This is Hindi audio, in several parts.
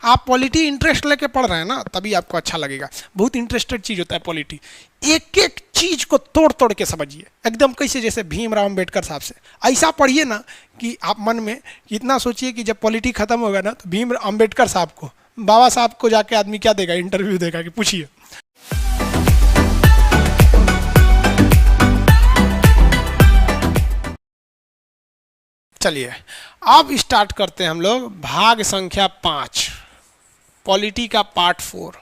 आप पॉलिटी इंटरेस्ट लेके पढ़ रहे हैं ना, तभी आपको अच्छा लगेगा। बहुत इंटरेस्टेड चीज होता है पॉलिटी, एक एक चीज को तोड़ तोड़ के समझिए एकदम, कैसे जैसे भीमराव अम्बेडकर साहब से ऐसा पढ़िए ना कि आप मन में इतना सोचिए कि जब पॉलिटी खत्म होगा ना तो भीम अम्बेडकर साहब को, बाबा साहब को जाके आदमी क्या देगा, इंटरव्यू देगा कि पूछिए। चलिए अब स्टार्ट करते हैं हम लोग भाग संख्या 5, पॉलिटी का पार्ट 4,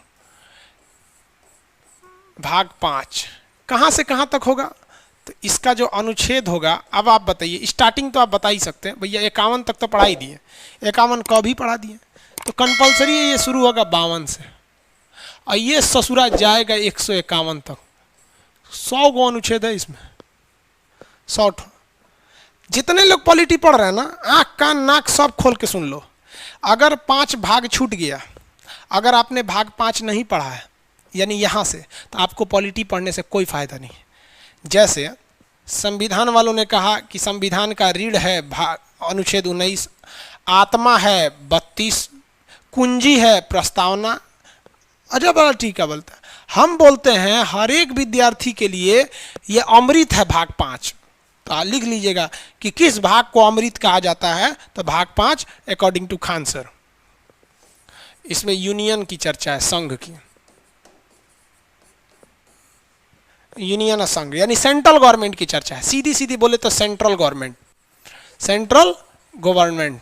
भाग 5। कहाँ से कहाँ तक होगा, तो इसका जो अनुच्छेद होगा, अब आप बताइए, स्टार्टिंग तो आप बता ही सकते हैं भैया, 51 तक तो पढ़ा ही दिए, 51 को भी पढ़ा दिए, तो कंपलसरी ये शुरू होगा 52 से, और ये ससुरा जाएगा 151 तक। 100 गो अनुच्छेद है इसमें, 100। जितने लोग पॉलिटी पढ़ रहे हैं ना, आँख कान नाक सब खोल के सुन लो। अगर 5 भाग छूट गया, अगर आपने भाग 5 नहीं पढ़ा है यानी यहाँ से, तो आपको पॉलिटी पढ़ने से कोई फायदा नहीं। जैसे संविधान वालों ने कहा कि संविधान का रीढ़ है अनुच्छेद 19, आत्मा है 32, कुंजी है प्रस्तावना। अजब बड़ा ठीक है बोलता है। हम बोलते हैं हर एक विद्यार्थी के लिए ये अमृत है भाग 5। तो लिख लीजिएगा कि किस भाग को अमृत कहा जाता है, तो भाग 5 अकॉर्डिंग टू खान सर। इसमें यूनियन की चर्चा है, संघ की, यूनियन संघ यानी सेंट्रल गवर्नमेंट की चर्चा है। सीधी सीधी बोले तो सेंट्रल गवर्नमेंट, सेंट्रल गवर्नमेंट।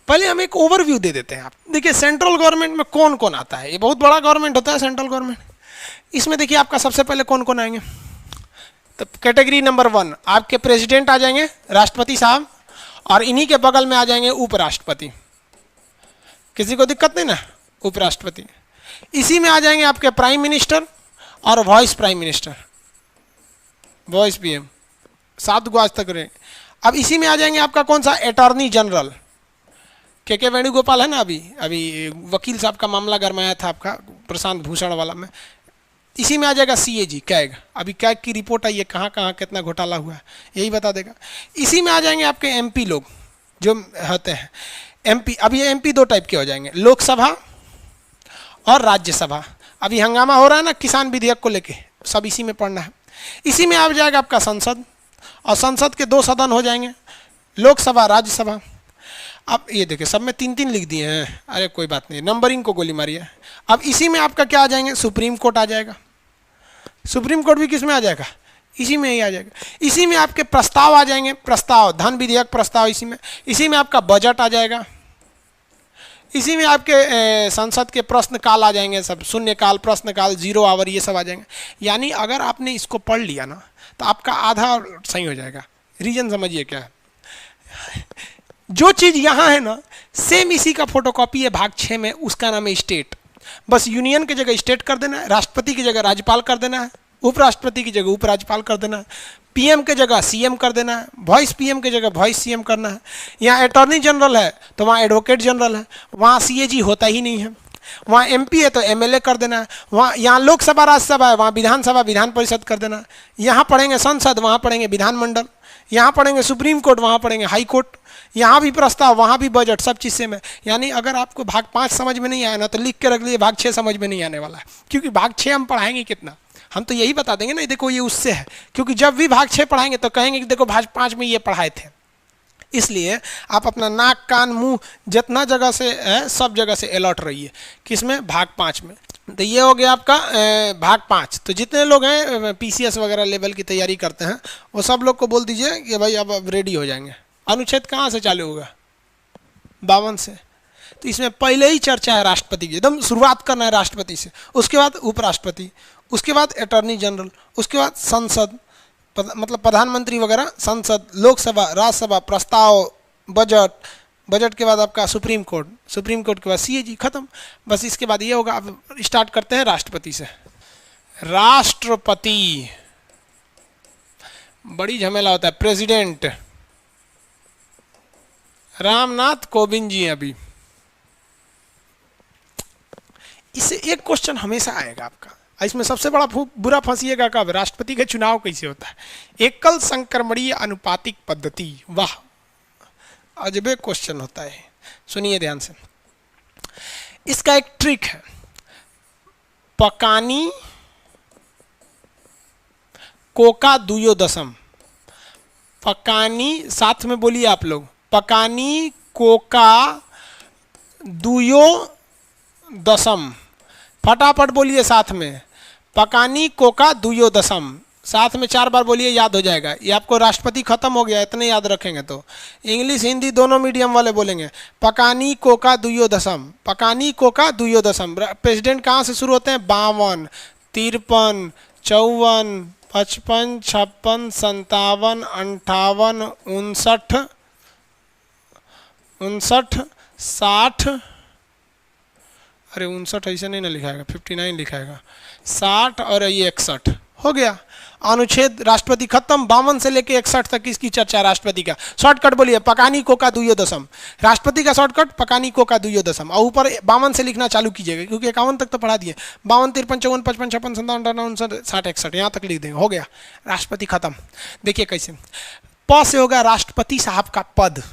पहले हम एक ओवरव्यू दे देते हैं। आप देखिए सेंट्रल गवर्नमेंट में कौन कौन आता है, ये बहुत बड़ा गवर्नमेंट होता है सेंट्रल गवर्नमेंट। इसमें देखिए आपका सबसे पहले कौन कौन आएंगे, तो कैटेगरी नंबर 1 आपके प्रेसिडेंट आ जाएंगे, राष्ट्रपति साहब, और इन्हीं के बगल में आ जाएंगे उपराष्ट्रपति। किसी को दिक्कत नहीं ना, उपराष्ट्रपति। इसी में आ जाएंगे आपके प्राइम मिनिस्टर और vice prime minister, vice PM, 7 गो आज तक रहे। अब इसी में आ जाएंगे आपका कौन सा, अटॉर्नी जनरल, के वेणुगोपाल है ना, अभी वकील साहब का मामला गरमाया था आपका प्रशांत भूषण वाला में। इसी में आ जाएगा सीएजी, कैग। अभी कैग की रिपोर्ट आई है, कहाँ कहाँ कितना घोटाला हुआ है, यही बता देगा। इसी में आ जाएंगे आपके एमपी लोग जो होते हैं एमपी। अब ये एमपी 2 टाइप के हो जाएंगे, लोकसभा और राज्यसभा। अभी हंगामा हो रहा है ना किसान विधेयक को लेके, सब इसी में पढ़ना है। इसी में आ जाएगा आपका संसद, और संसद के 2 सदन हो जाएंगे, लोकसभा राज्यसभा। अब ये देखिए सब में 3-3 लिख दिए हैं, अरे कोई बात नहीं, नंबरिंग को गोली मारिए। अब इसी में आपका क्या आ जाएंगे, सुप्रीम कोर्ट आ जाएगा। सुप्रीम कोर्ट भी किस में आ जाएगा, इसी में ही आ जाएगा। इसी में आपके प्रस्ताव आ जाएंगे, प्रस्ताव, धन विधेयक प्रस्ताव इसी में। इसी में आपका बजट आ जाएगा। इसी में आपके संसद के प्रश्न काल आ जाएंगे, सब शून्यकाल, प्रश्नकाल, 0 आवर, ये सब आ जाएंगे। यानी अगर आपने इसको पढ़ लिया ना तो आपका आधा सही हो जाएगा। रीजन समझिए क्या है, जो चीज़ यहाँ है ना सेम इसी का फोटोकॉपी है भाग 6 में, उसका नाम है स्टेट। बस यूनियन की जगह स्टेट कर देना है, राष्ट्रपति की जगह राज्यपाल कर देना है, उपराष्ट्रपति की जगह उपराज्यपाल कर देना है, पीएम के जगह सीएम कर देना है, वॉइस पीएम के जगह वॉइस सीएम करना है। यहाँ अटॉर्नी जनरल है तो वहाँ एडवोकेट जनरल है, वहाँ सीएजी होता ही नहीं है। वहाँ एमपी है तो एमएलए कर देना है। वहाँ यहाँ लोकसभा राज्यसभा है, वहाँ विधानसभा विधान परिषद कर देना है। यहाँ पढ़ेंगे संसद, वहाँ पढ़ेंगे विधानमंडल। यहाँ पढ़ेंगे सुप्रीम कोर्ट, वहाँ पढ़ेंगे हाई कोर्ट। यहाँ भी प्रस्ताव, वहाँ भी बजट, सब चीज़ से में। यानी अगर आपको भाग 5 समझ में नहीं आया ना तो लिख के रख लीजिए, भाग 6 समझ में नहीं आने वाला है। क्योंकि भाग 6 हम पढ़ाएंगे कितना, हम तो यही बता देंगे ना, देखो ये उससे है। क्योंकि जब भी भाग 6 पढ़ाएंगे तो कहेंगे कि देखो भाग 5 में ये पढ़ाए थे। इसलिए आप अपना नाक कान मुंह जितना जगह से है सब जगह से अलर्ट रहिए। किसमें, भाग 5 में। तो ये हो गया आपका भाग 5। तो जितने लोग हैं पीसीएस वगैरह लेवल की तैयारी करते हैं वो सब लोग को बोल दीजिए कि भाई अब रेडी हो जाएंगे। अनुच्छेद कहाँ से चालू होगा, 52 से। तो इसमें पहले ही चर्चा है राष्ट्रपति की, एकदम शुरुआत करना है राष्ट्रपति से, उसके बाद उपराष्ट्रपति, उसके बाद अटॉर्नी जनरल, उसके बाद संसद मतलब प्रधानमंत्री वगैरह, संसद, लोकसभा, राज्यसभा, प्रस्ताव, बजट, बजट के बाद आपका सुप्रीम कोर्ट, सुप्रीम कोर्ट के बाद सीएजी, खत्म। बस इसके बाद ये होगा। अब स्टार्ट करते हैं राष्ट्रपति से। राष्ट्रपति बड़ी झमेला होता है। प्रेसिडेंट रामनाथ कोविंद जी। अभी इससे एक क्वेश्चन हमेशा आएगा आपका, इसमें सबसे बड़ा बुरा फंसिएगा कब, राष्ट्रपति का चुनाव कैसे होता है। एकल संक्रमणीय अनुपातिक पद्धति, वाह अजबे क्वेश्चन होता है। सुनिए ध्यान से, इसका एक ट्रिक है। पकानी कोका दुयो दशम, पकानी साथ में बोलिए आप लोग, पकानी कोका दुयो दशम, फटाफट बोलिए साथ में, पकानी कोका दुयो दशम, साथ में 4 बार बोलिए, याद हो जाएगा। ये आपको राष्ट्रपति खत्म हो गया, इतने याद रखेंगे तो इंग्लिश हिंदी दोनों मीडियम वाले बोलेंगे। पकानी कोका दुयो दशम, पकानी कोका दुयो दशम। प्रेसिडेंट कहाँ से शुरू होते हैं? 52, 53, 54, 55, 56, 57, 58, 59, 60, अरे 59 ऐसे नहीं ना लिखाएगा, 59 लिखाएगा, 60 और ये 61 हो गया। अनुच्छेद राष्ट्रपति खत्म। 52 से लेके 61 तक इसकी चर्चा राष्ट्रपति का। शॉर्टकट बोलिए, पकानी कोका दुयो दशम। राष्ट्रपति का शॉर्टकट पकानी कोका दुयो दशम, और ऊपर 52 से लिखना चालू कीजिएगा, क्योंकि 51 तक तो पढ़ा दिए। 52, 53, 54, 55, 56, 57, 58, 59, 60, 61 यहाँ तक लिख देंगे, हो गया राष्ट्रपति खत्म। देखिए कैसे, प से होगा राष्ट्रपति साहब का पद।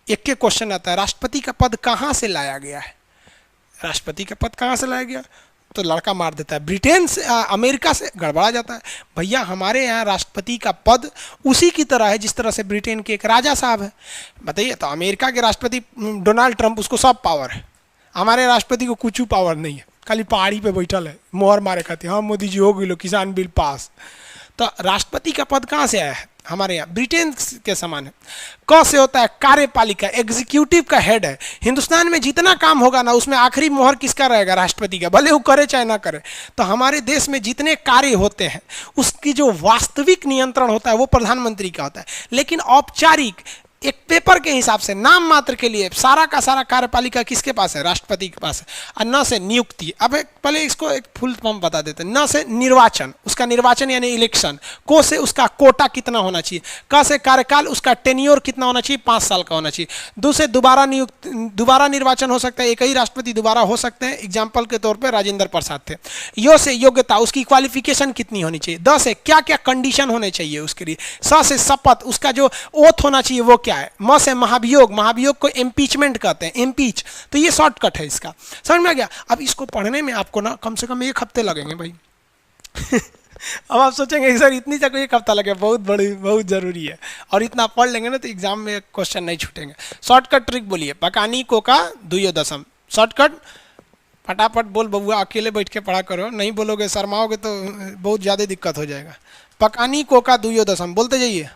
एक के क्वेश्चन आता है, राष्ट्रपति का पद कहाँ से लाया गया है? राष्ट्रपति का पद कहाँ से लाया गया? तो लड़का मार देता है, ब्रिटेन से, अमेरिका से। गड़बड़ा जाता है भैया, हमारे यहाँ राष्ट्रपति का पद उसी की तरह है जिस तरह से ब्रिटेन के एक राजा साहब है। बताइए, तो अमेरिका के राष्ट्रपति डोनाल्ड ट्रंप, उसको सब पावर है, हमारे राष्ट्रपति को कुछ पावर नहीं है, खाली पहाड़ी पे बैठल है, मोहर मारे खाते, हाँ मोदी जी हो गई, किसान बिल पास। तो राष्ट्रपति का पद कहाँ से आया है? हमारे यहाँ ब्रिटेन के समान है। क से होता है कार्यपालिका, एग्जीक्यूटिव का हेड है। हिंदुस्तान में जितना काम होगा ना, उसमें आखिरी मोहर किसका रहेगा? राष्ट्रपति का, भले वो करे चाहे ना करे। तो हमारे देश में जितने कार्य होते हैं उसकी जो वास्तविक नियंत्रण होता है वो प्रधानमंत्री का होता है, लेकिन औपचारिक एक पेपर के हिसाब से नाम मात्र के लिए सारा का सारा कार्यपालिका किसके पास है? राष्ट्रपति के पास है। और न से नियुक्ति, अब पहले इसको एक फुल फॉर्म बता देते हैं। न से निर्वाचन, उसका निर्वाचन यानी इलेक्शन। को से उसका कोटा कितना होना चाहिए। क से कार्यकाल, उसका टेन्योर कितना होना चाहिए? 5 साल का होना चाहिए। दो से दोबारा निर्वाचन हो सकता है, एक ही राष्ट्रपति दोबारा हो सकते हैं। एग्जाम्पल के तौर पर राजेंद्र प्रसाद थे। यो से योग्यता, उसकी क्वालिफिकेशन कितनी होनी चाहिए। द से क्या क्या कंडीशन होने चाहिए उसके लिए। स से शपथ, उसका जो ओथ होना चाहिए वो क्या है। म से महाभियोग, महाभियोग को इम्पीचमेंट कहते हैं, इम्पीच। तो ये शॉर्टकट है इसका, समझ में आ गया। अब इसको पढ़ने में आपको ना कम से कम 1 हफ्ते लगेंगे भाई। अब आप सोचेंगे सर इतनी तक 1 हफ्ता लगे, बहुत जरूरी है, और इतना पढ़ लेंगे ना तो एग्जाम में क्वेश्चन नहीं छूटेंगे। शॉर्टकट ट्रिक बोलिए, पकानी कोका दुयो दशम। शॉर्टकट फटाफट बोल बबुआ, अकेले बैठ के पढ़ा करो, नहीं बोलोगे शर्माओगे तो बहुत ज़्यादा दिक्कत हो जाएगा। पकानी कोका दुयो दशम बोलते जाइए,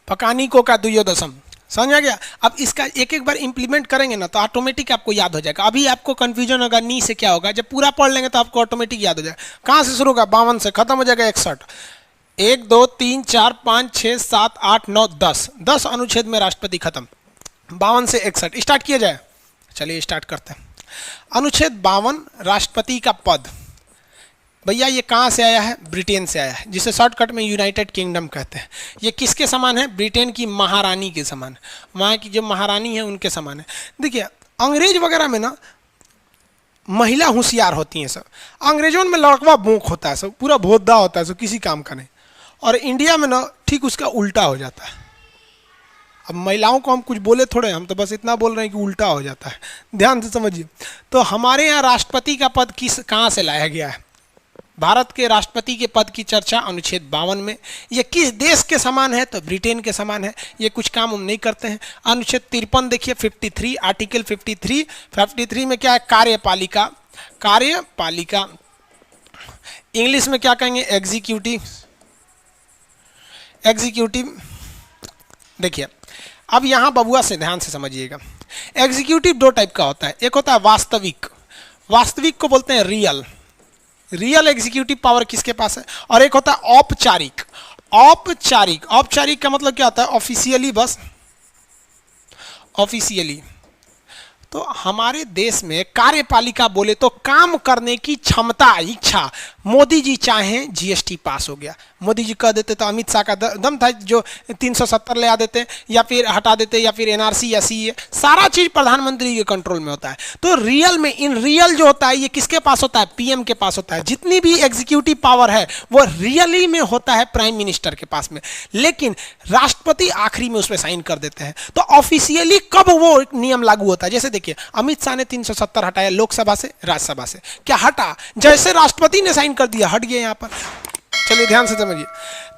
पकानी कोका दुयो दशम। समझ आ गया। अब इसका एक एक बार इंप्लीमेंट करेंगे ना तो ऑटोमेटिक आपको याद हो जाएगा। अभी आपको कंफ्यूजन होगा नी से क्या होगा, जब पूरा पढ़ लेंगे तो आपको ऑटोमेटिक याद हो जाएगा। कहाँ से शुरू होगा? 52 से, खत्म हो जाएगा 61। 1 2 3 4 5 6 7 8 9 10, 10 अनुच्छेद में राष्ट्रपति खत्म। 52 से 61 स्टार्ट किया जाए। चलिए स्टार्ट करते हैं। अनुच्छेद 52 राष्ट्रपति का पद। भैया ये कहाँ से आया है? ब्रिटेन से आया है, जिसे शॉर्टकट में यूनाइटेड किंगडम कहते हैं। ये किसके समान है? ब्रिटेन की महारानी के समान। वहाँ की जो महारानी है उनके समान है। देखिए अंग्रेज वगैरह में ना महिला होशियार होती हैं सब, अंग्रेजों में लड़कवा बोंक होता है सब, पूरा भोदा होता है सब, किसी काम का नहीं। और इंडिया में ना ठीक उसका उल्टा हो जाता है। अब महिलाओं को हम कुछ बोले थोड़े, हम तो बस इतना बोल रहे हैं कि उल्टा हो जाता है, ध्यान से समझिए। तो हमारे यहाँ राष्ट्रपति का पद कहाँ से लाया गया है? भारत के राष्ट्रपति के पद की चर्चा अनुच्छेद 52 में। ये किस देश के समान है? तो ब्रिटेन के समान है। ये कुछ काम हम नहीं करते हैं। अनुच्छेद 53 देखिए, 53 आर्टिकल 53 में क्या है? कार्यपालिका। कार्यपालिका इंग्लिश में क्या कहेंगे? एग्जीक्यूटिव। देखिए अब यहाँ बबुआ से ध्यान से समझिएगा। एग्जीक्यूटिव 2 टाइप का होता है। एक होता है वास्तविक, वास्तविक को बोलते हैं रियल एग्जीक्यूटिव पावर किसके पास है। और एक होता है औपचारिक। औपचारिक का मतलब क्या होता है? ऑफिशियली, बस ऑफिशियली। तो हमारे देश में कार्यपालिका बोले तो काम करने की क्षमता, इच्छा। मोदी जी चाहें जीएसटी पास हो गया, मोदी जी कह देते तो अमित शाह का दम था जो 370 ले आ देते या फिर हटा देते, या फिर एनआरसी या सीए, सारा चीज प्रधानमंत्री के कंट्रोल में होता है। तो रियल में, इन रियल जो होता है ये किसके पास होता है? पीएम के पास होता है। जितनी भी एग्जीक्यूटिव पावर है वो रियली में होता है प्राइम मिनिस्टर के पास में, लेकिन राष्ट्रपति आखिरी में उसमें साइन कर देते हैं। तो ऑफिशियली कब वो नियम लागू होता है? जैसे देखिए अमित शाह ने 370 हटाया लोकसभा से, राज्यसभा से, क्या हटा? जैसे राष्ट्रपति ने साइन कर दिया हट गया यहां पर। चलिए ध्यान से समझिए।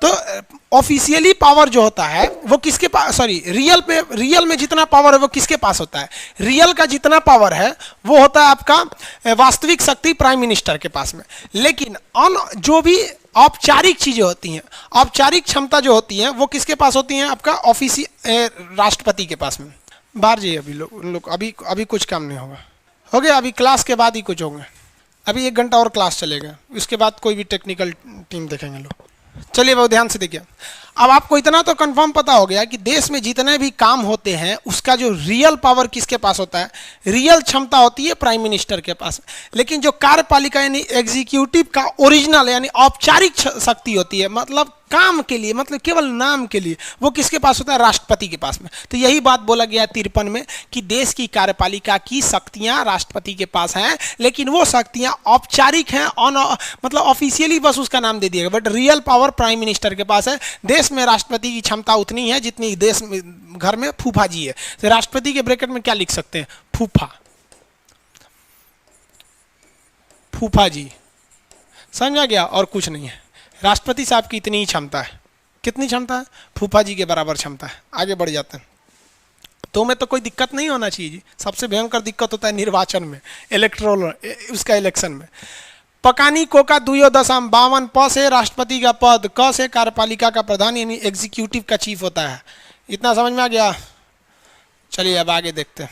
तो ऑफिशियली पावर जो होता है वो किसके पास, सॉरी रियल में जितना पावर है वो किसके पास होता है? रियल का जितना पावर है वो होता है आपका वास्तविक शक्ति प्राइम मिनिस्टर के पास में। लेकिन जो भी औपचारिक चीजें होती हैं, औपचारिक क्षमता जो होती है वो किसके पास होती है? आपका राष्ट्रपति के पास में। बाहर जाइए अभी लोग अभी कुछ काम नहीं होगा, हो गया, अभी क्लास के बाद ही कुछ होगा। अभी 1 घंटा और क्लास चलेगा, उसके बाद कोई भी टेक्निकल टीम देखेंगे लोग। चलिए बहुत ध्यान से देखिए। अब आपको इतना तो कंफर्म पता हो गया कि देश में जितने भी काम होते हैं उसका जो रियल पावर किसके पास होता है? रियल क्षमता होती है प्राइम मिनिस्टर के पास। लेकिन जो कार्यपालिका यानी एग्जीक्यूटिव का ओरिजिनल यानी औपचारिक शक्ति होती है, मतलब काम के लिए, मतलब केवल नाम के लिए, वो किसके पास होता है? राष्ट्रपति के पास में। तो यही बात बोला गया 53 में कि देश की कार्यपालिका की शक्तियां राष्ट्रपति के पास हैं, लेकिन वो शक्तियां औपचारिक हैं, मतलब ऑफिशियली बस उसका नाम दे दिया गया, but real power prime minister के पास है। देश में राष्ट्रपति की क्षमता उतनी है जितनी देश में घर में फूफा जी है। तो राष्ट्रपति के ब्रैकेट में क्या लिख सकते हैं? फूफा, फूफा जी, समझा गया? और कुछ नहीं है। राष्ट्रपति साहब की इतनी ही क्षमता है। कितनी क्षमता है? फूफा जी के बराबर क्षमता है। आगे बढ़ जाते हैं। तो में तो कोई दिक्कत नहीं होना चाहिए जी। सबसे भयंकर दिक्कत होता है निर्वाचन में, इलेक्ट्रोल उसका इलेक्शन में। पकानी कोका 2.52 प से राष्ट्रपति का पद, क से कार्यपालिका का प्रधान यानी एग्जीक्यूटिव का चीफ होता है। इतना समझ में आ गया? चलिए अब आगे देखते हैं।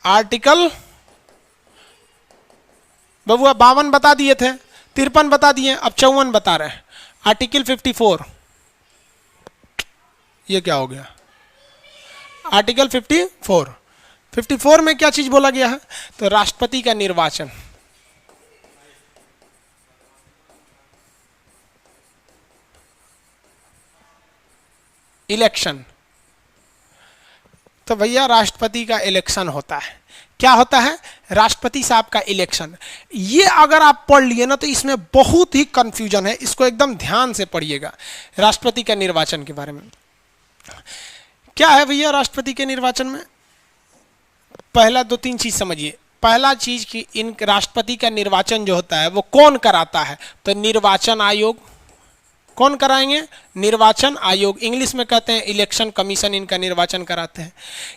आर्टिकल बबुआ 52 बता दिए थे, 53 बता दिए, अब 54 बता रहे हैं। आर्टिकल 54, ये क्या हो गया? आर्टिकल 54 में क्या चीज बोला गया है? तो राष्ट्रपति का निर्वाचन, इलेक्शन। तो भैया राष्ट्रपति का इलेक्शन होता है। क्या होता है? राष्ट्रपति साहब का इलेक्शन। ये अगर आप पढ़ लिए ना तो इसमें बहुत ही कंफ्यूजन है, इसको एकदम ध्यान से पढ़िएगा। राष्ट्रपति का निर्वाचन के बारे में क्या है भैया? राष्ट्रपति के निर्वाचन में पहला 2-3 चीज समझिए। पहला चीज कि इन राष्ट्रपति का निर्वाचन जो होता है वो कौन कराता है? तो निर्वाचन आयोग। कौन कराएंगे? निर्वाचन आयोग। इंग्लिश में कहते हैं इलेक्शन कमीशन, इनका निर्वाचन कराते हैं।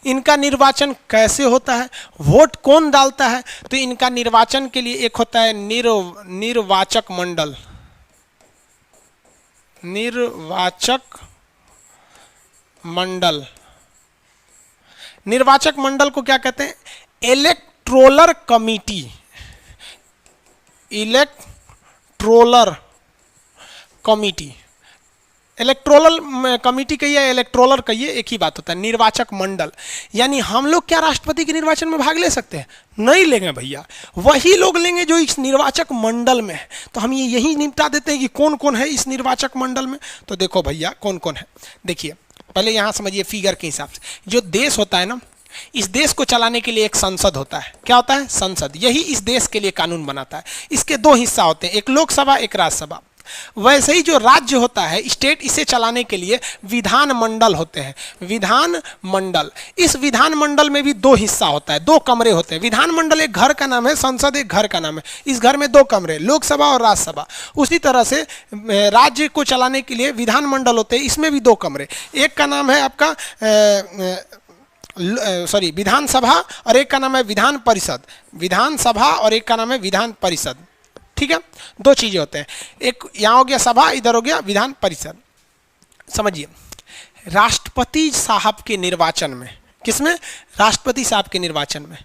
इनका निर्वाचन कैसे होता है? वोट कौन डालता है? तो इनका निर्वाचन के लिए एक होता है निर्वाचक मंडल। निर्वाचक मंडल, निर्वाचक मंडल को क्या कहते हैं? Electoral committee. Electoral committee, electoral committee कहिए, इलेक्टोरल कहिए, एक ही बात होता है। निर्वाचक मंडल यानी हम लोग क्या राष्ट्रपति के निर्वाचन में भाग ले सकते हैं? नहीं लेंगे भैया, वही लोग लेंगे जो इस निर्वाचक मंडल में है। तो हम ये यही निपटा देते हैं कि कौन कौन है इस निर्वाचक मंडल में। तो देखो भैया कौन कौन है, देखिए पहले यहां समझिए फिगर के हिसाब से। जो देश होता है ना, इस देश को चलाने के लिए एक संसद होता है। क्या होता है? संसद। यही इस देश के लिए कानून बनाता है। इसके 2 हिस्सा होते हैं, एक लोकसभा, एक राज्यसभा। वैसे ही जो राज्य होता है, स्टेट, इसे चलाने के लिए विधान मंडल होते हैं। विधान मंडल, इस विधान मंडल में भी 2 हिस्सा होता है, 2 कमरे होते हैं। विधान मंडल एक घर का नाम है, संसद एक घर का नाम है। इस घर में 2 कमरे, लोकसभा और राज्यसभा। उसी तरह से राज्य को चलाने के लिए विधान मंडल होते हैं, इसमें भी 2 कमरे। एक का नाम है आपका विधानसभा और एक का नाम है विधान परिषद। विधानसभा और एक का नाम है विधान परिषद। ठीक है, 2 चीजें होते हैं, एक यहां हो गया सभा, इधर हो गया विधान परिषद। समझिए राष्ट्रपति साहब के निर्वाचन में, किसमें? राष्ट्रपति साहब के निर्वाचन में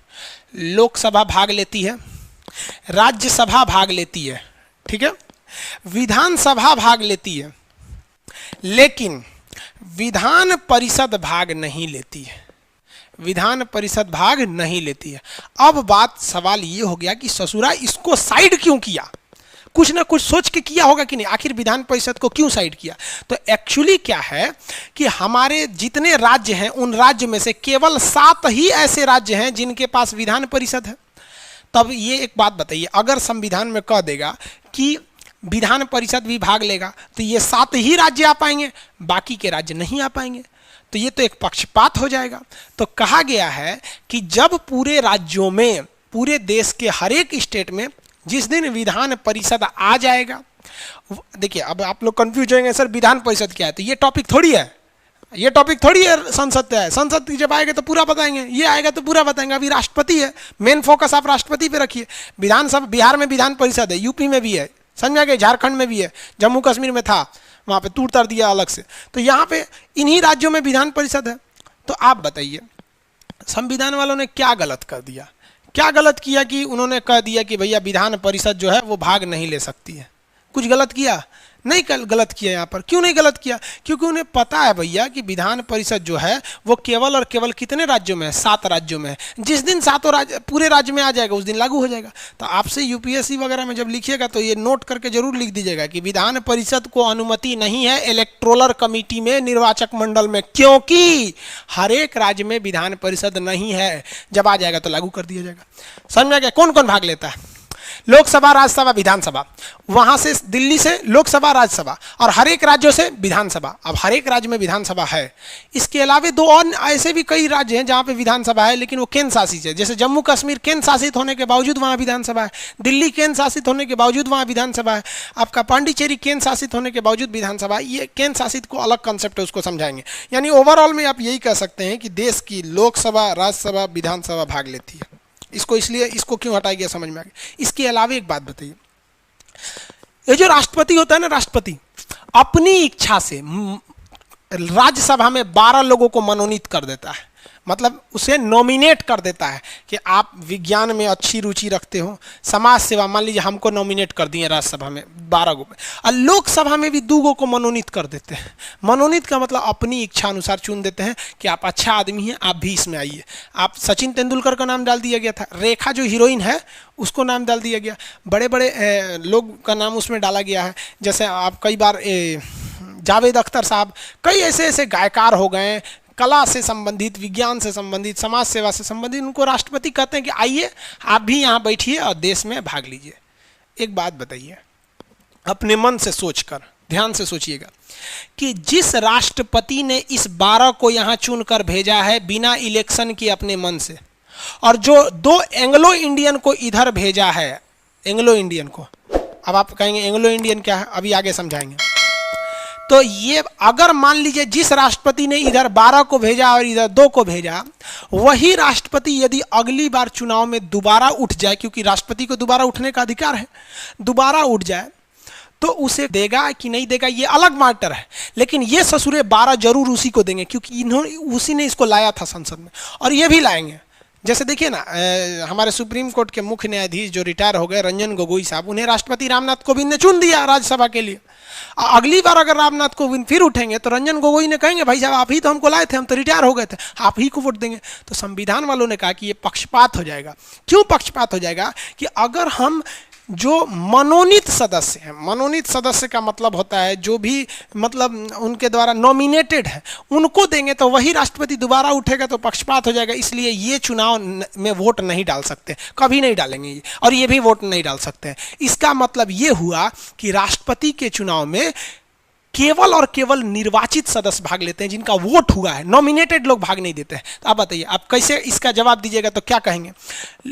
लोकसभा भाग लेती है, राज्यसभा भाग लेती है, ठीक है, विधानसभा भाग लेती है, लेकिन विधान परिषद भाग नहीं लेती है। विधान परिषद भाग नहीं लेती है। अब बात सवाल ये हो गया कि ससुरा इसको साइड क्यों किया, कुछ ना कुछ सोच के किया होगा कि नहीं, आखिर विधान परिषद को क्यों साइड किया। तो एक्चुअली क्या है कि हमारे जितने राज्य हैं उन राज्य में से केवल 7 ही ऐसे राज्य हैं जिनके पास विधान परिषद है। तब ये एक बात बताइए, अगर संविधान में कह देगा कि विधान परिषद भी भाग लेगा तो ये 7 ही राज्य आ पाएंगे, बाकी के राज्य नहीं आ पाएंगे, तो ये तो एक पक्षपात हो जाएगा। तो कहा गया है कि जब पूरे राज्यों में, पूरे देश के हर एक स्टेट में जिस दिन विधान परिषद आ जाएगा, देखिए अब आप लोग कंफ्यूज होंगे सर विधान परिषद क्या है, तो ये टॉपिक थोड़ी है, ये टॉपिक थोड़ी है संसद है, संसद जब आएगा तो पूरा बताएंगे, ये आएगा तो पूरा बताएंगे। अभी राष्ट्रपति है, मेन फोकस आप राष्ट्रपति पे रखिए। विधानसभा, बिहार में विधान परिषद है, यूपी में भी है, समझ में गए, झारखंड में भी है, जम्मू कश्मीर में था, वहाँ पे तोड़ ताड़ दिया अलग से, तो यहाँ पे इन्हीं राज्यों में विधान परिषद है। तो आप बताइए संविधान वालों ने क्या गलत कर दिया, क्या गलत किया कि उन्होंने कह दिया कि भैया विधान परिषद जो है वो भाग नहीं ले सकती है। कुछ गलत किया? नहीं गलत किया। यहाँ पर क्यों नहीं गलत किया? क्योंकि उन्हें पता है भैया कि विधान परिषद जो है वो केवल और केवल कितने राज्यों में है? 7 राज्यों में है। जिस दिन 7 राज्य पूरे राज्य में आ जाएगा उस दिन लागू हो जाएगा। तो आपसे यूपीएससी वगैरह में जब लिखिएगा तो ये नोट करके जरूर लिख दीजिएगा कि विधान परिषद को अनुमति नहीं है इलेक्टोरल कमिटी में, निर्वाचक मंडल में, क्योंकि हर एक राज्य में विधान परिषद नहीं है। जब आ जाएगा तो लागू कर दिया जाएगा। समझ में आ गया? कौन कौन भाग लेता है? लोकसभा, राज्यसभा, विधानसभा, वहां से दिल्ली से लोकसभा, राज्यसभा, और हर एक राज्यों से विधानसभा। अब हर एक राज्य में विधानसभा है। इसके अलावा 2 और ऐसे भी कई राज्य हैं जहां पे विधानसभा है लेकिन वो केंद्र शासित है। जैसे जम्मू कश्मीर केंद्र शासित होने के बावजूद वहां विधानसभा है, दिल्ली केंद्र शासित होने के बावजूद वहां विधानसभा है, आपका पांडिचेरी केंद्र शासित होने के बावजूद विधानसभा। ये केंद्र शासित को अलग कंसेप्ट है, उसको समझाएंगे। यानी ओवरऑल में आप यही कह सकते हैं कि देश की लोकसभा, राज्यसभा, विधानसभा भाग लेती है। इसको इसलिए इसको क्यों हटाया गया समझ में आ गया। इसके अलावा एक बात बताइए, ये जो राष्ट्रपति होता है ना, राष्ट्रपति अपनी इच्छा से राज्यसभा में 12 लोगों को मनोनीत कर देता है, मतलब उसे नॉमिनेट कर देता है कि आप विज्ञान में अच्छी रुचि रखते हो, समाज सेवा, मान लीजिए हमको नॉमिनेट कर दिए राज्यसभा में 12 को, और लोकसभा में भी 2 को मनोनीत कर देते हैं। मनोनीत का मतलब अपनी इच्छा अनुसार चुन देते हैं कि आप अच्छा आदमी हैं, आप भी इसमें आइए। आप सचिन तेंदुलकर का नाम डाल दिया गया था, रेखा जो हीरोइन है उसको नाम डाल दिया गया, बड़े बड़े लोग का नाम उसमें डाला गया है। जैसे आप कई बार जावेद अख्तर साहब, कई ऐसे ऐसे गायकार हो गए, कला से संबंधित, विज्ञान से संबंधित, समाज सेवा से संबंधित, उनको राष्ट्रपति कहते हैं कि आइए आप भी यहाँ बैठिए और देश में भाग लीजिए। एक बात बताइए, अपने मन से सोचकर, ध्यान से सोचिएगा कि जिस राष्ट्रपति ने इस 12 को यहाँ चुनकर भेजा है बिना इलेक्शन के अपने मन से, और जो 2 एंग्लो इंडियन को इधर भेजा है, एंग्लो इंडियन को, अब आप कहेंगे एंग्लो इंडियन क्या है, अभी आगे समझाएंगे। तो ये अगर मान लीजिए जिस राष्ट्रपति ने इधर 12 को भेजा और इधर 2 को भेजा, वही राष्ट्रपति यदि अगली बार चुनाव में दोबारा उठ जाए, क्योंकि राष्ट्रपति को दोबारा उठने का अधिकार है, दोबारा उठ जाए तो उसे देगा कि नहीं देगा ये अलग मैटर है, लेकिन ये ससुरे 12 जरूर उसी को देंगे, क्योंकि इन्होंने, उसी ने इसको लाया था संसद में, और ये भी लाएंगे। जैसे देखिए ना, हमारे सुप्रीम कोर्ट के मुख्य न्यायाधीश जो रिटायर हो गए, रंजन गोगोई साहब, उन्हें राष्ट्रपति रामनाथ कोविंद ने चुन दिया राज्यसभा के लिए। अगली बार अगर रामनाथ कोविंद फिर उठेंगे तो रंजन गोगोई ने कहेंगे भाई साहब आप ही तो हमको लाए थे, हम तो रिटायर हो गए थे, आप ही को वोट देंगे। तो संविधान वालों ने कहा कि ये पक्षपात हो जाएगा। क्यों पक्षपात हो जाएगा? कि अगर हम जो मनोनीत सदस्य हैं, मनोनीत सदस्य का मतलब होता है जो भी मतलब उनके द्वारा नॉमिनेटेड है, उनको देंगे तो वही राष्ट्रपति दोबारा उठेगा, तो पक्षपात हो जाएगा। इसलिए ये चुनाव में वोट नहीं डाल सकते, कभी नहीं डालेंगे ये, और ये भी वोट नहीं डाल सकते हैं। इसका मतलब ये हुआ कि राष्ट्रपति के चुनाव में केवल और केवल निर्वाचित सदस्य भाग लेते हैं, जिनका वोट हुआ है, नॉमिनेटेड लोग भाग नहीं देते हैं। तो आप बताइए, आप कैसे इसका जवाब दीजिएगा? तो क्या कहेंगे?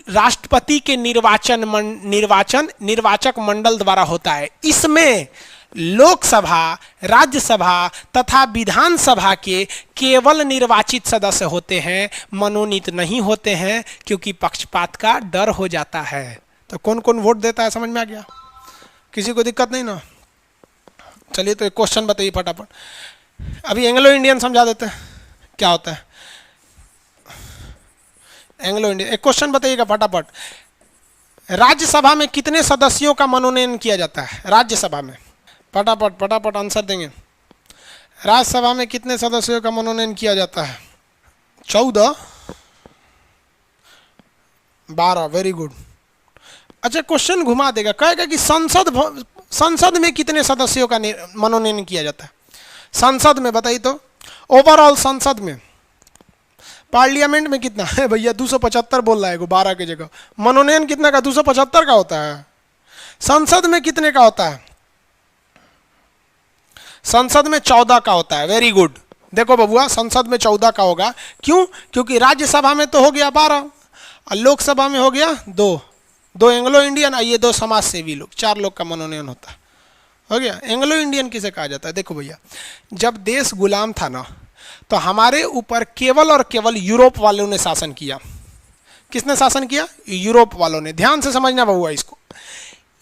राष्ट्रपति के निर्वाचक मंडल द्वारा होता है। इसमें लोकसभा, राज्यसभा तथा विधानसभा के केवल निर्वाचित सदस्य होते हैं, मनोनीत नहीं होते हैं, क्योंकि पक्षपात का डर हो जाता है। तो कौन कौन वोट देता है समझ में आ गया? किसी को दिक्कत नहीं ना? चलिए तो एक क्वेश्चन बताइए फटाफट। अभी एंग्लो इंडियन समझा देते हैं क्या होता है एंग्लो इंडियन। एक क्वेश्चन बताइएगा फटाफट। राज्यसभा में कितने सदस्यों का मनोनयन किया जाता है? राज्यसभा में फटाफट फटाफट आंसर देंगे। राज्यसभा में कितने सदस्यों का मनोनयन किया जाता है? 14, 12, वेरी गुड। अच्छा, क्वेश्चन घुमा देगा, कहेगा कि संसद में कितने सदस्यों का मनोनयन किया जाता है? संसद में बताइए तो, ओवरऑल संसद में, पार्लियामेंट में कितना है भैया? 275 बोल रहा है, 12 की जगह। मनोनयन कितना का? 275 का होता है। संसद में कितने का होता है? संसद में 14 का होता है। Very good. देखो बबुआ, संसद में 14 का होगा। क्यों? क्योंकि राज्यसभा में तो हो गया 12 और लोकसभा में हो गया 2 एंग्लो इंडियन, ये 2 समाज सेवी लोग, 4 लोग का मनोनयन होता है। हो गया। एंग्लो इंडियन किसे कहा जाता है? देखो भैया, जब देश गुलाम था ना, तो हमारे ऊपर केवल और केवल यूरोप वालों ने शासन किया। किसने शासन किया? यूरोप वालों ने। ध्यान से समझना बबुआ इसको।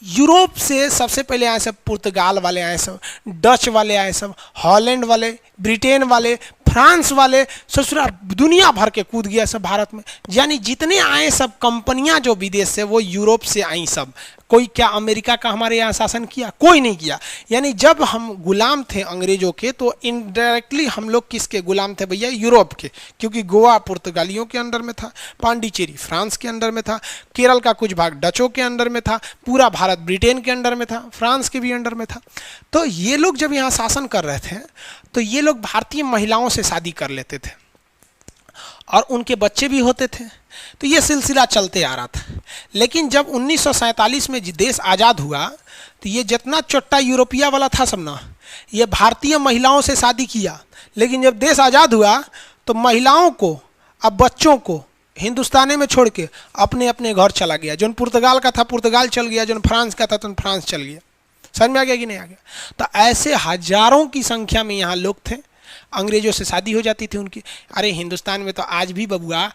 यूरोप से सबसे पहले आए सब पुर्तगाल वाले, आए सब डच वाले, आए सब हॉलैंड वाले, ब्रिटेन वाले, फ्रांस वाले, ससुरा दुनिया भर के कूद गया सब भारत में। यानी जितने आए सब कंपनियां जो विदेश से, वो यूरोप से आई सब। कोई क्या अमेरिका का हमारे यहाँ शासन किया? कोई नहीं किया। यानी जब हम गुलाम थे अंग्रेजों के, तो इनडायरेक्टली हम लोग किसके गुलाम थे भैया? यूरोप के। क्योंकि गोवा पुर्तगालियों के अंडर में था, पांडिचेरी फ्रांस के अंडर में था, केरल का कुछ भाग डचों के अंडर में था, पूरा भारत ब्रिटेन के अंडर में था, फ्रांस के भी अंडर में था। तो ये लोग जब यहाँ शासन कर रहे थे, तो ये लोग भारतीय महिलाओं से शादी कर लेते थे और उनके बच्चे भी होते थे। तो ये सिलसिला चलते आ रहा था। लेकिन जब 1947 में देश आज़ाद हुआ, तो ये जितना चोट्टा यूरोपिया वाला था सब ना, ये भारतीय महिलाओं से शादी किया। लेकिन जब देश आज़ाद हुआ, तो महिलाओं को, अब बच्चों को हिंदुस्तान में छोड़ के अपने अपने घर चला गया। जो पुर्तगाल का था पुर्तगाल चल गया, जो फ्रांस का था तो फ्रांस चल गया। समझ में आ गया कि नहीं आ गया? तो ऐसे हजारों की संख्या में यहाँ लोग थे, अंग्रेजों से शादी हो जाती थी उनकी। अरे हिंदुस्तान में तो आज भी बबुआ,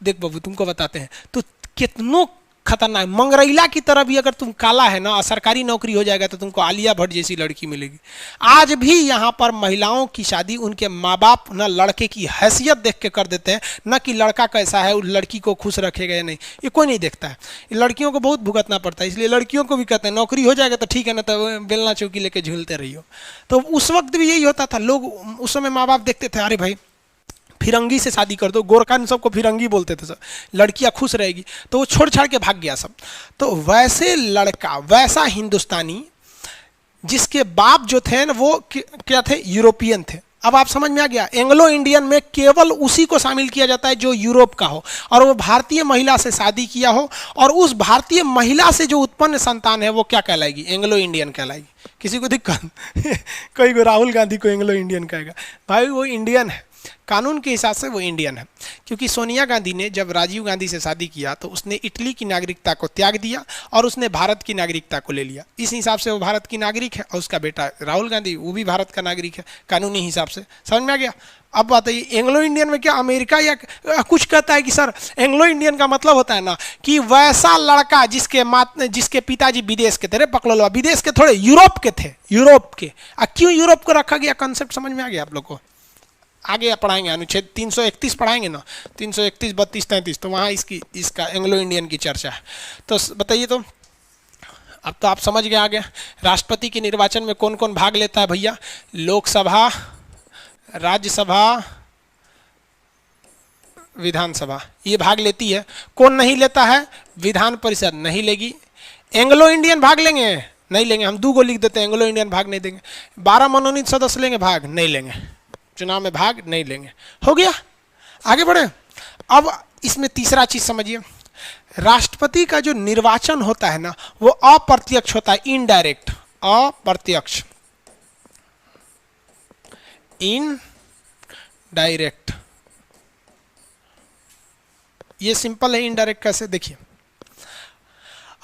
देख बबू तुमको बताते हैं, तो कितनों खतरनाक, मंगरैला की तरह भी अगर तुम काला है ना, सरकारी नौकरी हो जाएगा, तो तुमको आलिया भट्ट जैसी लड़की मिलेगी। आज भी यहाँ पर महिलाओं की शादी उनके माँ बाप ना लड़के की हैसियत देख के कर देते हैं, न कि लड़का कैसा है, उस लड़की को खुश रखेगा या नहीं, ये कोई नहीं देखता है। लड़कियों को बहुत भुगतना पड़ता है, इसलिए लड़कियों को भी कहते हैं नौकरी हो जाएगा तो ठीक है, ना तो बेलना चौकी लेके झूलते रहियो। तो उस वक्त भी यही होता था। लोग उस समय माँ बाप देखते थे, अरे भाई फिरंगी से शादी कर दो, गोरखा सबको फिरंगी बोलते थे सब, लड़कियां खुश रहेगी। तो वो छोड़ छाड़ के भाग गया सब। तो वैसे लड़का, वैसा हिंदुस्तानी जिसके बाप जो थे ना, वो क्या थे? यूरोपियन थे। अब आप समझ में आ गया? एंग्लो इंडियन में केवल उसी को शामिल किया जाता है जो यूरोप का हो और वो भारतीय महिला से शादी किया हो, और उस भारतीय महिला से जो उत्पन्न संतान है वो क्या कहलाएगी? एंग्लो इंडियन कहलाएगी। किसी को दिक्कत? कोई को राहुल गांधी को एंग्लो इंडियन कहेगा, भाई वो इंडियन है, कानून के हिसाब से वो इंडियन है। क्योंकि सोनिया गांधी ने जब राजीव गांधी से शादी किया, तो उसने इटली की नागरिकता को त्याग दिया और उसने भारत की नागरिकता को ले लिया। इस हिसाब से वो भारत की नागरिक है, और उसका बेटा राहुल गांधी वो भी भारत का नागरिक है कानूनी हिसाब से। समझ में आ गया? अब बताइए, एंग्लो इंडियन में क्या अमेरिका या कुछ कहता है कि सर एंग्लो इंडियन का मतलब होता है ना कि वैसा लड़का जिसके पिताजी विदेश के थे। रे पकड़ो, विदेश के थोड़े, यूरोप के थे, यूरोप के। क्यों यूरोप को रखा गया? कंसेप्ट समझ में आ गया आप लोग को? आगे पढ़ाएंगे, अनुच्छेद 331 पढ़ाएंगे ना, 331, 32, 33, तो वहाँ इसका एंग्लो इंडियन की चर्चा है। तो बताइए, तो अब तो आप समझ गए आगे। राष्ट्रपति के निर्वाचन में कौन कौन भाग लेता है भैया? लोकसभा, राज्यसभा, विधानसभा, ये भाग लेती है। कौन नहीं लेता है? विधान परिषद नहीं लेगी। एंग्लो इंडियन भाग लेंगे? नहीं लेंगे। हम 2 को लिख देते हैं, एंग्लो इंडियन भाग नहीं देंगे। 12 मनोनीत सदस्य लेंगे? भाग नहीं लेंगे, चुनाव में भाग नहीं लेंगे। हो गया, आगे बढ़े। अब इसमें तीसरा चीज समझिए, राष्ट्रपति का जो निर्वाचन होता है ना, वो अप्रत्यक्ष होता है, इनडायरेक्ट, अप्रत्यक्ष, इनडायरेक्ट। ये सिंपल है। इनडायरेक्ट कैसे? देखिए,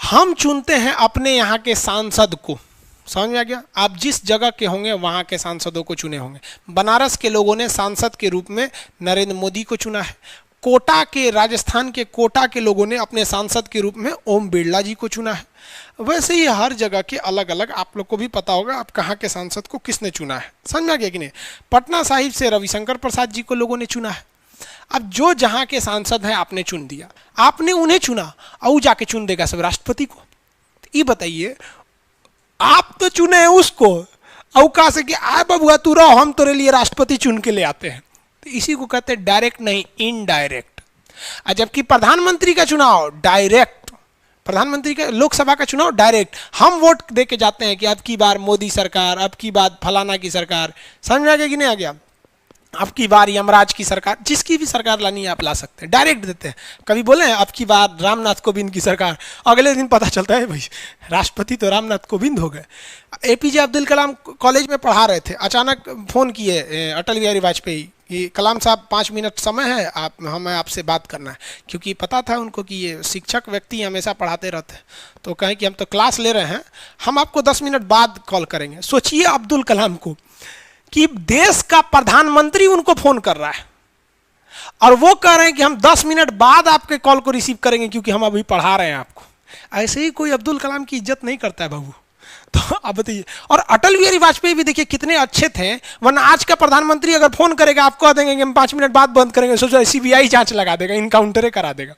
हम चुनते हैं अपने यहाँ के सांसद को। समझ में आ गया? आप जिस जगह के होंगे वहां के सांसदों को चुने होंगे। बनारस के लोगों ने सांसद के रूप में नरेंद्र मोदी को चुना है। कोटा के, राजस्थान के कोटा के लोगों ने अपने सांसद के रूप में ओम बिरला जी को चुना है। वैसे ही हर जगह के अलग अलग, आप लोग को भी पता होगा आप कहाँ के सांसद को किसने चुना है। समझ में आ गया कि नहीं? पटना साहिब से रविशंकर प्रसाद जी को लोगों ने चुना है। अब जो जहाँ के सांसद हैं आपने चुन दिया, आपने उन्हें चुना, और जाके चुन देगा सब राष्ट्रपति को। ये बताइए, आप तो चुने हैं उसको, और कहा से कि आ बबुआ तू रहो, हम तेरे लिए राष्ट्रपति चुन के ले आते हैं। तो इसी को कहते हैं डायरेक्ट नहीं, इनडायरेक्ट। जबकि प्रधानमंत्री का चुनाव डायरेक्ट, प्रधानमंत्री का, लोकसभा का चुनाव डायरेक्ट। हम वोट दे के जाते हैं कि अब की बार मोदी सरकार, अब की बार फलाना की सरकार, समझ में आ गया कि नहीं आ गया, अब की बार यमराज की सरकार, जिसकी भी सरकार लानी है आप ला सकते हैं, डायरेक्ट देते हैं। कभी बोले हैं अब की बार रामनाथ कोविंद की सरकार, अगले दिन पता चलता है भाई राष्ट्रपति तो रामनाथ कोविंद हो गए। एपीजे अब्दुल कलाम कॉलेज में पढ़ा रहे थे, अचानक फ़ोन किए अटल बिहारी वाजपेयी कि कलाम साहब 5 मिनट समय है, आप हमें आपसे बात करना है। क्योंकि पता था उनको कि ये शिक्षक व्यक्ति हमेशा पढ़ाते रहते हैं, तो कहें कि हम तो क्लास ले रहे हैं, हम आपको 10 मिनट बाद कॉल करेंगे। सोचिए अब्दुल कलाम को कि देश का प्रधानमंत्री उनको फोन कर रहा है और वो कह रहे हैं कि हम 10 मिनट बाद आपके कॉल को रिसीव करेंगे क्योंकि हम अभी पढ़ा रहे हैं आपको। ऐसे ही कोई अब्दुल कलाम की इज्जत नहीं करता है बाबू। तो अब बताइए, और अटल बिहारी वाजपेयी भी देखिए कितने अच्छे थे, वरना आज का प्रधानमंत्री अगर फोन करेगा आपको कह देंगे कि हम 5 मिनट बाद बंद करेंगे, सोचो सीबीआई जांच लगा देगा, इनकाउंटरे करा देगा,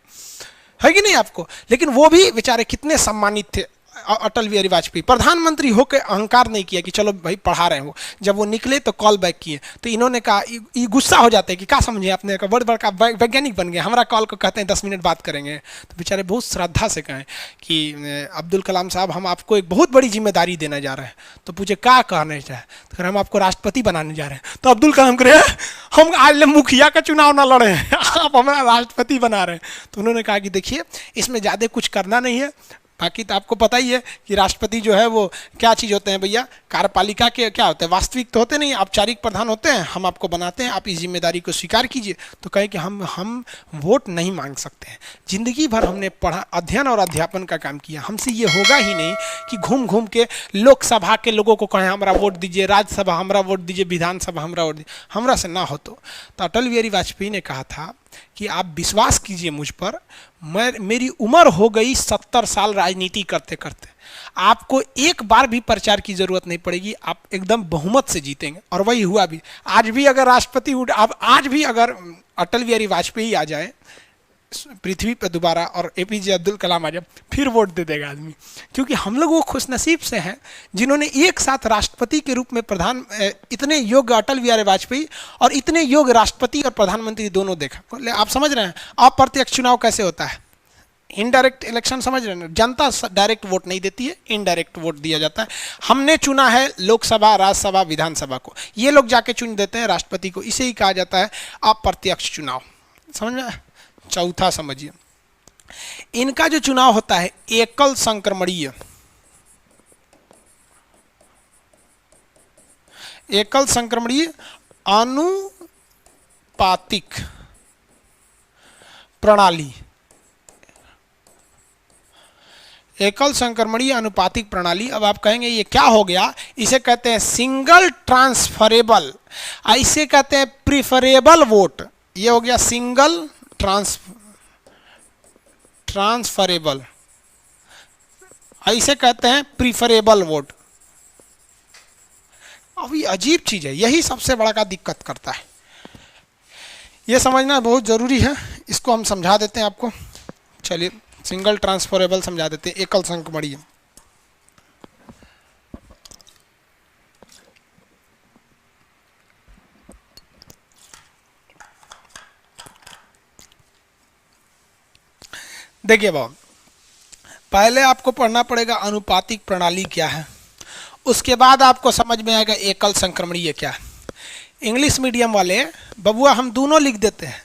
है कि नहीं आपको। लेकिन वो भी बेचारे कितने सम्मानित थे अटल बिहारी वाजपेयी, प्रधानमंत्री होकर अहंकार नहीं किया कि चलो भाई पढ़ा रहे हो। जब वो निकले तो कॉल बैक किए, तो इन्होंने कहा, ये गुस्सा हो जाते हैं कि क्या समझे आपने, बड़ बड़का वैज्ञानिक बन गए, हमारा कॉल को कहते हैं 10 मिनट बात करेंगे। तो बेचारे बहुत श्रद्धा से कहें कि अब्दुल कलाम साहब हम आपको एक बहुत बड़ी जिम्मेदारी देने जा रहे हैं। तो पूछे क्या कहने चाहे, तो हम आपको राष्ट्रपति बनाने जा रहे हैं। तो अब्दुल कलाम कह रहे हैं हम आज मुखिया का चुनाव ना लड़े हैं, आप हमारा राष्ट्रपति बना रहे हैं। तो उन्होंने कहा कि देखिए इसमें ज़्यादा कुछ करना नहीं है, बाकी तो आपको पता ही है कि राष्ट्रपति जो है वो क्या चीज़ होते हैं भैया, कार्यपालिका के क्या होते हैं, वास्तविक तो होते नहीं, औपचारिक प्रधान होते हैं, हम आपको बनाते हैं, आप इस जिम्मेदारी को स्वीकार कीजिए। तो कहे कि हम वोट नहीं मांग सकते हैं, जिंदगी भर हमने पढ़ा, अध्ययन और अध्यापन का काम किया, हमसे ये होगा ही नहीं कि घूम घूम के लोकसभा के लोगों को कहें हमारा वोट दीजिए, राज्यसभा हमारा वोट दीजिए, विधानसभा हमारा वोट दीजिए, हमरा से ना हो। तो अटल बिहारी वाजपेयी ने कहा था कि आप विश्वास कीजिए मुझ पर, मेरी उम्र हो गई 70 साल राजनीति करते करते, आपको एक बार भी प्रचार की जरूरत नहीं पड़ेगी, आप एकदम बहुमत से जीतेंगे। और वही हुआ भी। आज भी अगर राष्ट्रपति अब आज भी अगर अटल बिहारी वाजपेयी आ जाए पृथ्वी पर दोबारा और एपीजे अब्दुल कलाम आ जाए, फिर वोट दे देगा आदमी। क्योंकि हम लोग वो खुशनसीब से हैं जिन्होंने एक साथ राष्ट्रपति के रूप में इतने योग्य अटल बिहारी वाजपेयी और इतने योग्य राष्ट्रपति और प्रधानमंत्री दोनों देखा। आप समझ रहे हैं अप्रत्यक्ष चुनाव कैसे होता है, इनडायरेक्ट इलेक्शन समझ रहे हैं। जनता डायरेक्ट वोट नहीं देती है, इनडायरेक्ट वोट दिया जाता है। हमने चुना है लोकसभा, राज्यसभा, विधानसभा को, ये लोग जाके चुन देते हैं राष्ट्रपति को, इसे ही कहा जाता है अप्रत्यक्ष चुनाव। समझ में? चौथा समझिए, इनका जो चुनाव होता है एकल संक्रमणीय, एकल संक्रमणीय अनुपातिक प्रणाली, एकल संक्रमणीय अनुपातिक प्रणाली। अब आप कहेंगे ये क्या हो गया, इसे कहते हैं सिंगल ट्रांसफरेबल, इसे कहते हैं प्रिफरेबल वोट। ये हो गया सिंगल ट्रांसफरेबल, इसे कहते हैं प्रिफरेबल वोट। अब ये अजीब चीज है, यही सबसे बड़ा का दिक्कत करता है। ये समझना बहुत जरूरी है, इसको हम समझा देते हैं आपको। चलिए सिंगल ट्रांसफरेबल समझा देते हैं, एकल संक्रमणीय। देखिए बाबू, पहले आपको पढ़ना पड़ेगा अनुपातिक प्रणाली क्या है, उसके बाद आपको समझ में आएगा एकल संक्रमणीय क्या है। इंग्लिश मीडियम वाले बबुआ हम दोनों लिख देते हैं,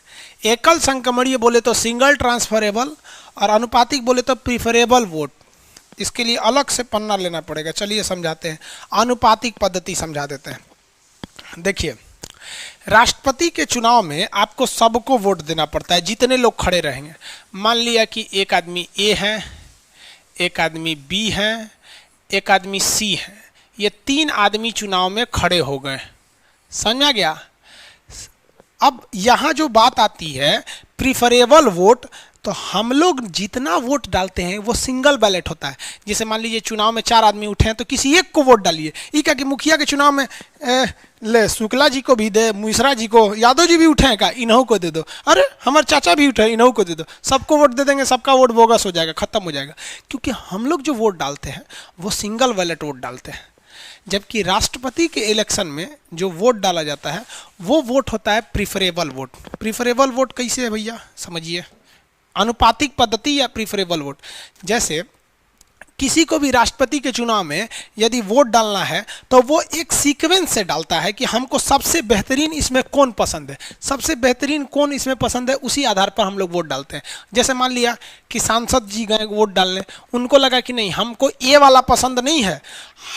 एकल संक्रमणीय बोले तो सिंगल ट्रांसफरेबल और अनुपातिक बोले तो प्रिफरेबल वोट। इसके लिए अलग से पन्ना लेना पड़ेगा। चलिए समझाते हैं, अनुपातिक पद्धति समझा देते हैं। देखिए राष्ट्रपति के चुनाव में आपको सबको वोट देना पड़ता है, जितने लोग खड़े रहेंगे। मान लिया कि एक आदमी ए है, एक आदमी बी है, एक आदमी सी है, ये 3 आदमी चुनाव में खड़े हो गए। समझ आ गया? अब यहाँ जो बात आती है प्रिफरेबल वोट, तो हम लोग जितना वोट डालते हैं वो सिंगल बैलेट होता है। जैसे मान लीजिए चुनाव में 4 आदमी उठे हैं तो किसी एक को वोट डालिए। ये क्या कि मुखिया के चुनाव में ले शुक्ला जी को भी दे, मिश्रा जी को, यादव जी भी उठे हैं का, इन्हों को दे दो, अरे हमारे चाचा भी उठे इन्हों को दे दो, सबको वोट दे देंगे, सबका वोट बोगस हो जाएगा, खत्म हो जाएगा। क्योंकि हम लोग जो वोट डालते हैं वो सिंगल बैलेट वोट डालते हैं। जबकि राष्ट्रपति के इलेक्शन में जो वोट डाला जाता है वो वोट होता है प्रीफरेबल वोट। प्रीफरेबल वोट कैसे है भैया, समझिए। अनुपातिक पद्धति या प्रीफरेबल वोट, जैसे किसी को भी राष्ट्रपति के चुनाव में यदि वोट डालना है तो वो एक सीक्वेंस से डालता है कि हमको सबसे बेहतरीन इसमें कौन पसंद है, सबसे बेहतरीन कौन इसमें पसंद है, उसी आधार पर हम लोग वोट डालते हैं। जैसे मान लिया कि सांसद जी गए वोट डालने, उनको लगा कि नहीं हमको ए वाला पसंद नहीं है,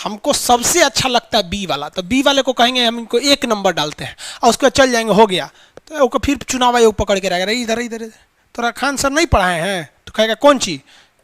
हमको सबसे अच्छा लगता है बी वाला, तो बी वाले को कहेंगे हम इनको 1 नंबर डालते हैं और उसके बाद चल जाएंगे, हो गया। तो वो फिर चुनाव आयोग पकड़ के रहेगा, इधर इधर तो खान सर नहीं पढ़ाए हैं, तो कहेगा कौन चीज,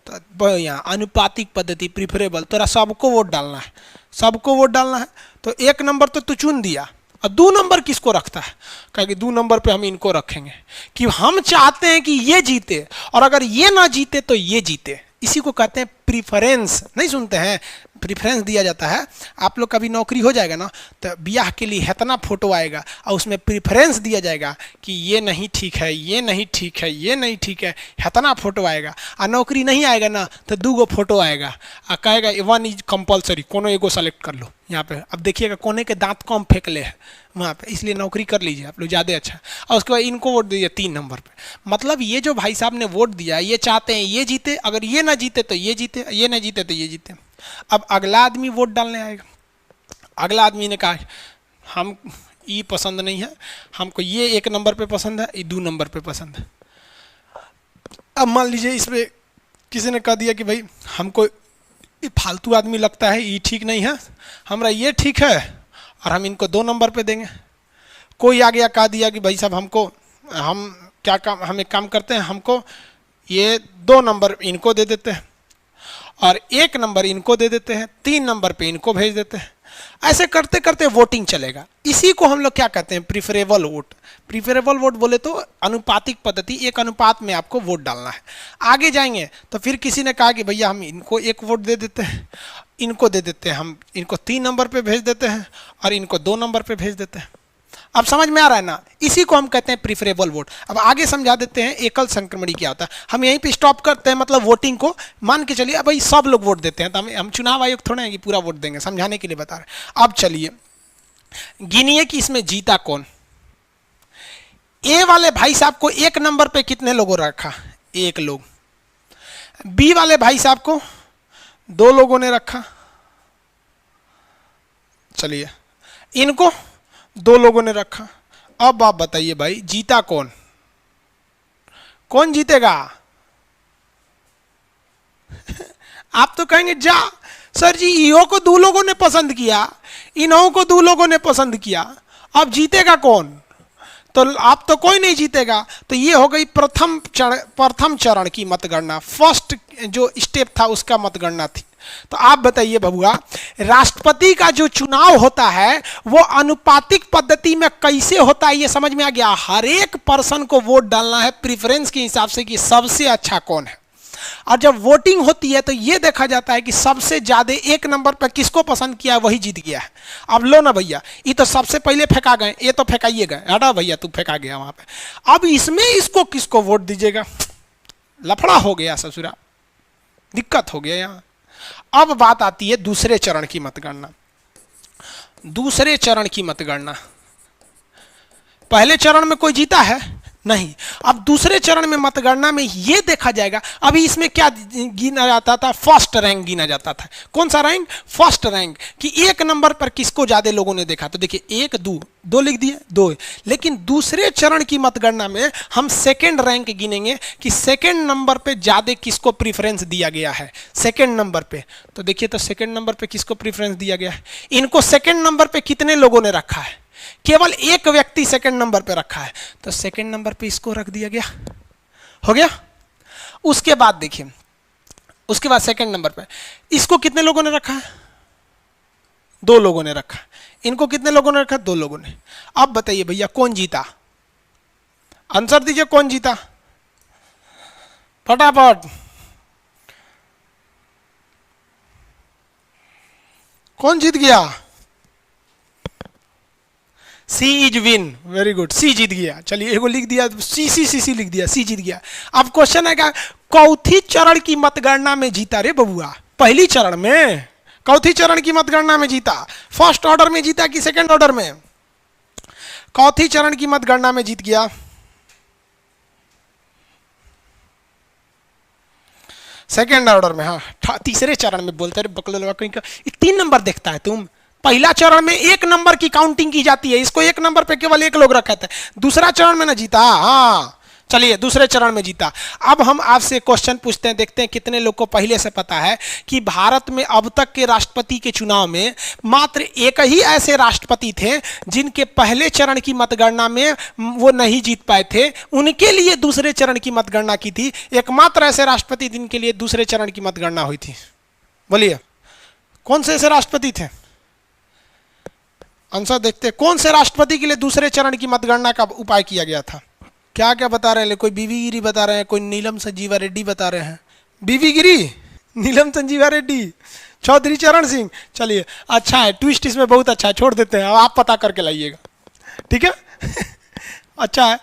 तो यहाँ अनुपातिक पद्धति प्रीफरेबल, तोरा सबको वोट डालना है, सबको वोट डालना है, तो 1 नंबर तो तू चुन दिया, और 2 नंबर किसको रखता है, कहेंगे 2 नंबर पे हम इनको रखेंगे कि हम चाहते हैं कि ये जीते और अगर ये ना जीते तो ये जीते। इसी को कहते हैं प्रीफरेंस। नहीं सुनते हैं, प्रीफरेंस दिया जाता है। आप लोग का भी नौकरी हो जाएगा ना तो ब्याह के लिए इतना फोटो आएगा और उसमें प्रीफरेंस दिया जाएगा कि ये नहीं ठीक है, ये नहीं ठीक है, ये नहीं ठीक है, इतना फोटो आएगा। और नौकरी नहीं आएगा ना तो 2 फोटो आएगा और कहेगा 1 इज कंपलसरी, कोनो एगो सेलेक्ट कर लो यहाँ पे। अब देखिएगा कोने के दांत कम फेंक ले है वहाँ पे, इसलिए नौकरी कर लीजिए आप लोग ज़्यादा अच्छा। और उसके बाद इनको वोट दीजिए 3 नंबर पे। मतलब ये जो भाई साहब ने वोट दिया, ये चाहते हैं ये जीते, अगर ये ना जीते तो ये जीते, ये ना जीते तो ये जीते। अब अगला आदमी वोट डालने आएगा, अगला आदमी ने कहा हम ये पसंद नहीं है, हमको ये 1 नंबर पे पसंद है, ये 2 नंबर पे पसंद है। अब मान लीजिए इसमें किसी ने कह दिया कि भाई हमको ये फालतू आदमी लगता है, ये ठीक नहीं है, हमरा ये ठीक है और हम इनको 2 नंबर पे देंगे। कोई आ गया कह दिया कि भाई साहब हमको, हम क्या काम, हम एक काम करते हैं, हमको ये 2 नंबर इनको दे देते हैं और 1 नंबर इनको दे देते हैं, 3 नंबर पे इनको भेज देते हैं। ऐसे करते करते वोटिंग चलेगा। इसी को हम लोग क्या कहते हैं, प्रीफरेबल वोट। प्रीफरेबल वोट बोले तो अनुपातिक पद्धति, 1 अनुपात में आपको वोट डालना है। आगे जाएंगे तो फिर किसी ने कहा कि भैया हम इनको 1 वोट दे देते हैं, इनको दे देते हैं, हम इनको 3 नंबर पे भेज देते हैं और इनको 2 नंबर पे भेज देते हैं। अब समझ में आ रहा है ना, इसी को हम कहते हैं प्रीफरेबल वोट। अब आगे समझा देते हैं एकल संक्रमणी क्या होता है। हम यहीं पे स्टॉप करते हैं, मतलब वोटिंग को मान के चलिए अब भाई सब लोग वोट देते हैं, तो हम चुनाव आयोग थोड़े हैं कि पूरा वोट देंगे, समझाने के लिए बता रहे। अब चलिए गिनिए कि इसमें जीता कौन। ए वाले भाई साहब को 1 नंबर पे कितने लोगों ने रखा, 1 लोग। बी वाले भाई साहब को 2 लोगों ने रखा, चलिए इनको 2 लोगों ने रखा। अब आप बताइए भाई जीता कौन, कौन जीतेगा? आप तो कहेंगे जा सर जी इहो को 2 लोगों ने पसंद किया, इन्हों को 2 लोगों ने पसंद किया, अब जीतेगा कौन? तो आप तो कोई नहीं जीतेगा। तो ये हो गई प्रथम चरण की मतगणना, फर्स्ट जो स्टेप था उसका मतगणना थी। तो आप बताइए बबुआ, राष्ट्रपति का जो चुनाव होता है वो अनुपातिक पद्धति में कैसे होता है, ये समझ में आ गया। हर एक पर्सन को वोट डालना है प्रेफरेंस के हिसाब से कि सबसे अच्छा कौन है। और जब वोटिंग होती है तो ये देखा जाता है कि सबसे ज्यादा 1 नंबर पर किसको पसंद किया वही जीत गया है। अब लो ना भैया, ये तो सबसे पहले फेंका गए, ये तो फेंकाइए गए, हटा भैया तू फेंका गया वहां पे। अब इसमें इसको किसको वोट दीजिएगा, लफड़ा हो गया ससुरा, दिक्कत हो गया यहाँ। अब बात आती है दूसरे चरण की मतगणना। दूसरे चरण की मतगणना, पहले चरण में कोई जीता है नहीं, अब दूसरे चरण में मतगणना में ये देखा जाएगा। अभी इसमें क्या गिना जाता था, फर्स्ट रैंक गिना जाता था। कौन सा रैंक, फर्स्ट रैंक, कि 1 नंबर पर किसको ज्यादा लोगों ने देखा। तो देखिए 1 2 लिख दिए 2। लेकिन दूसरे चरण की मतगणना में हम सेकंड रैंक गिनेंगे कि सेकंड नंबर पे ज्यादा किसको प्रीफरेंस दिया गया है, सेकंड नंबर पे। तो देखिए तो सेकंड नंबर पे किसको प्रीफरेंस दिया गया है, इनको सेकंड नंबर पे कितने लोगों ने रखा है, केवल 1 व्यक्ति सेकंड नंबर पे रखा है, तो सेकंड नंबर पे इसको रख दिया गया, हो गया। उसके बाद देखिए, उसके बाद सेकंड नंबर पे इसको कितने लोगों ने रखा है, 2 लोगों ने रखा। इनको कितने लोगों ने रखा, 2 लोगों ने। अब बताइए भैया कौन जीता, आंसर दीजिए कौन जीता फटाफट, कौन जीत गया? सी इज विन, वेरी गुड, सी जीत गया। चलिए एगो लिख दिया, सी लिख दिया, सी जीत गया। अब क्वेश्चन है क्या, चौथी चरण की मतगणना में जीता रे बबुआ, पहली चरण में चौथी चरण की मतगणना में जीता। फर्स्ट ऑर्डर में जीता कि सेकंड ऑर्डर में? चौथी चरण की मतगणना में जीत गया। सेकंड ऑर्डर में, हाँ तीसरे चरण में बोलते रहे बकलोल, 3 नंबर देखता है तुम। पहला चरण में 1 नंबर की काउंटिंग की जाती है, इसको 1 नंबर पे केवल 1 लोग रखा था। दूसरा चरण में ना जीता, हाँ चलिए दूसरे चरण में जीता। अब हम आपसे क्वेश्चन पूछते हैं, देखते हैं कितने लोग को पहले से पता है कि भारत में अब तक के राष्ट्रपति के चुनाव में मात्र एक ही ऐसे राष्ट्रपति थे जिनके पहले चरण की मतगणना में वो नहीं जीत पाए थे, उनके लिए दूसरे चरण की मतगणना की थी। एकमात्र ऐसे राष्ट्रपति जिनके लिए दूसरे चरण की मतगणना हुई थी, बोलिए कौन से ऐसे राष्ट्रपति थे? आंसर देखते हैं, कौन से राष्ट्रपति के लिए दूसरे चरण की मतगणना का उपाय किया गया था? क्या क्या बता रहे हैं? कोई बीवी गिरी बता रहे हैं, कोई नीलम संजीवा रेड्डी बता रहे हैं। बीवी गिरी, नीलम संजीवा रेड्डी, चौधरी चरण सिंह। चलिए अच्छा है, ट्विस्ट इसमें बहुत अच्छा है, छोड़ देते हैं, आप पता करके लाइएगा, ठीक है। अच्छा है,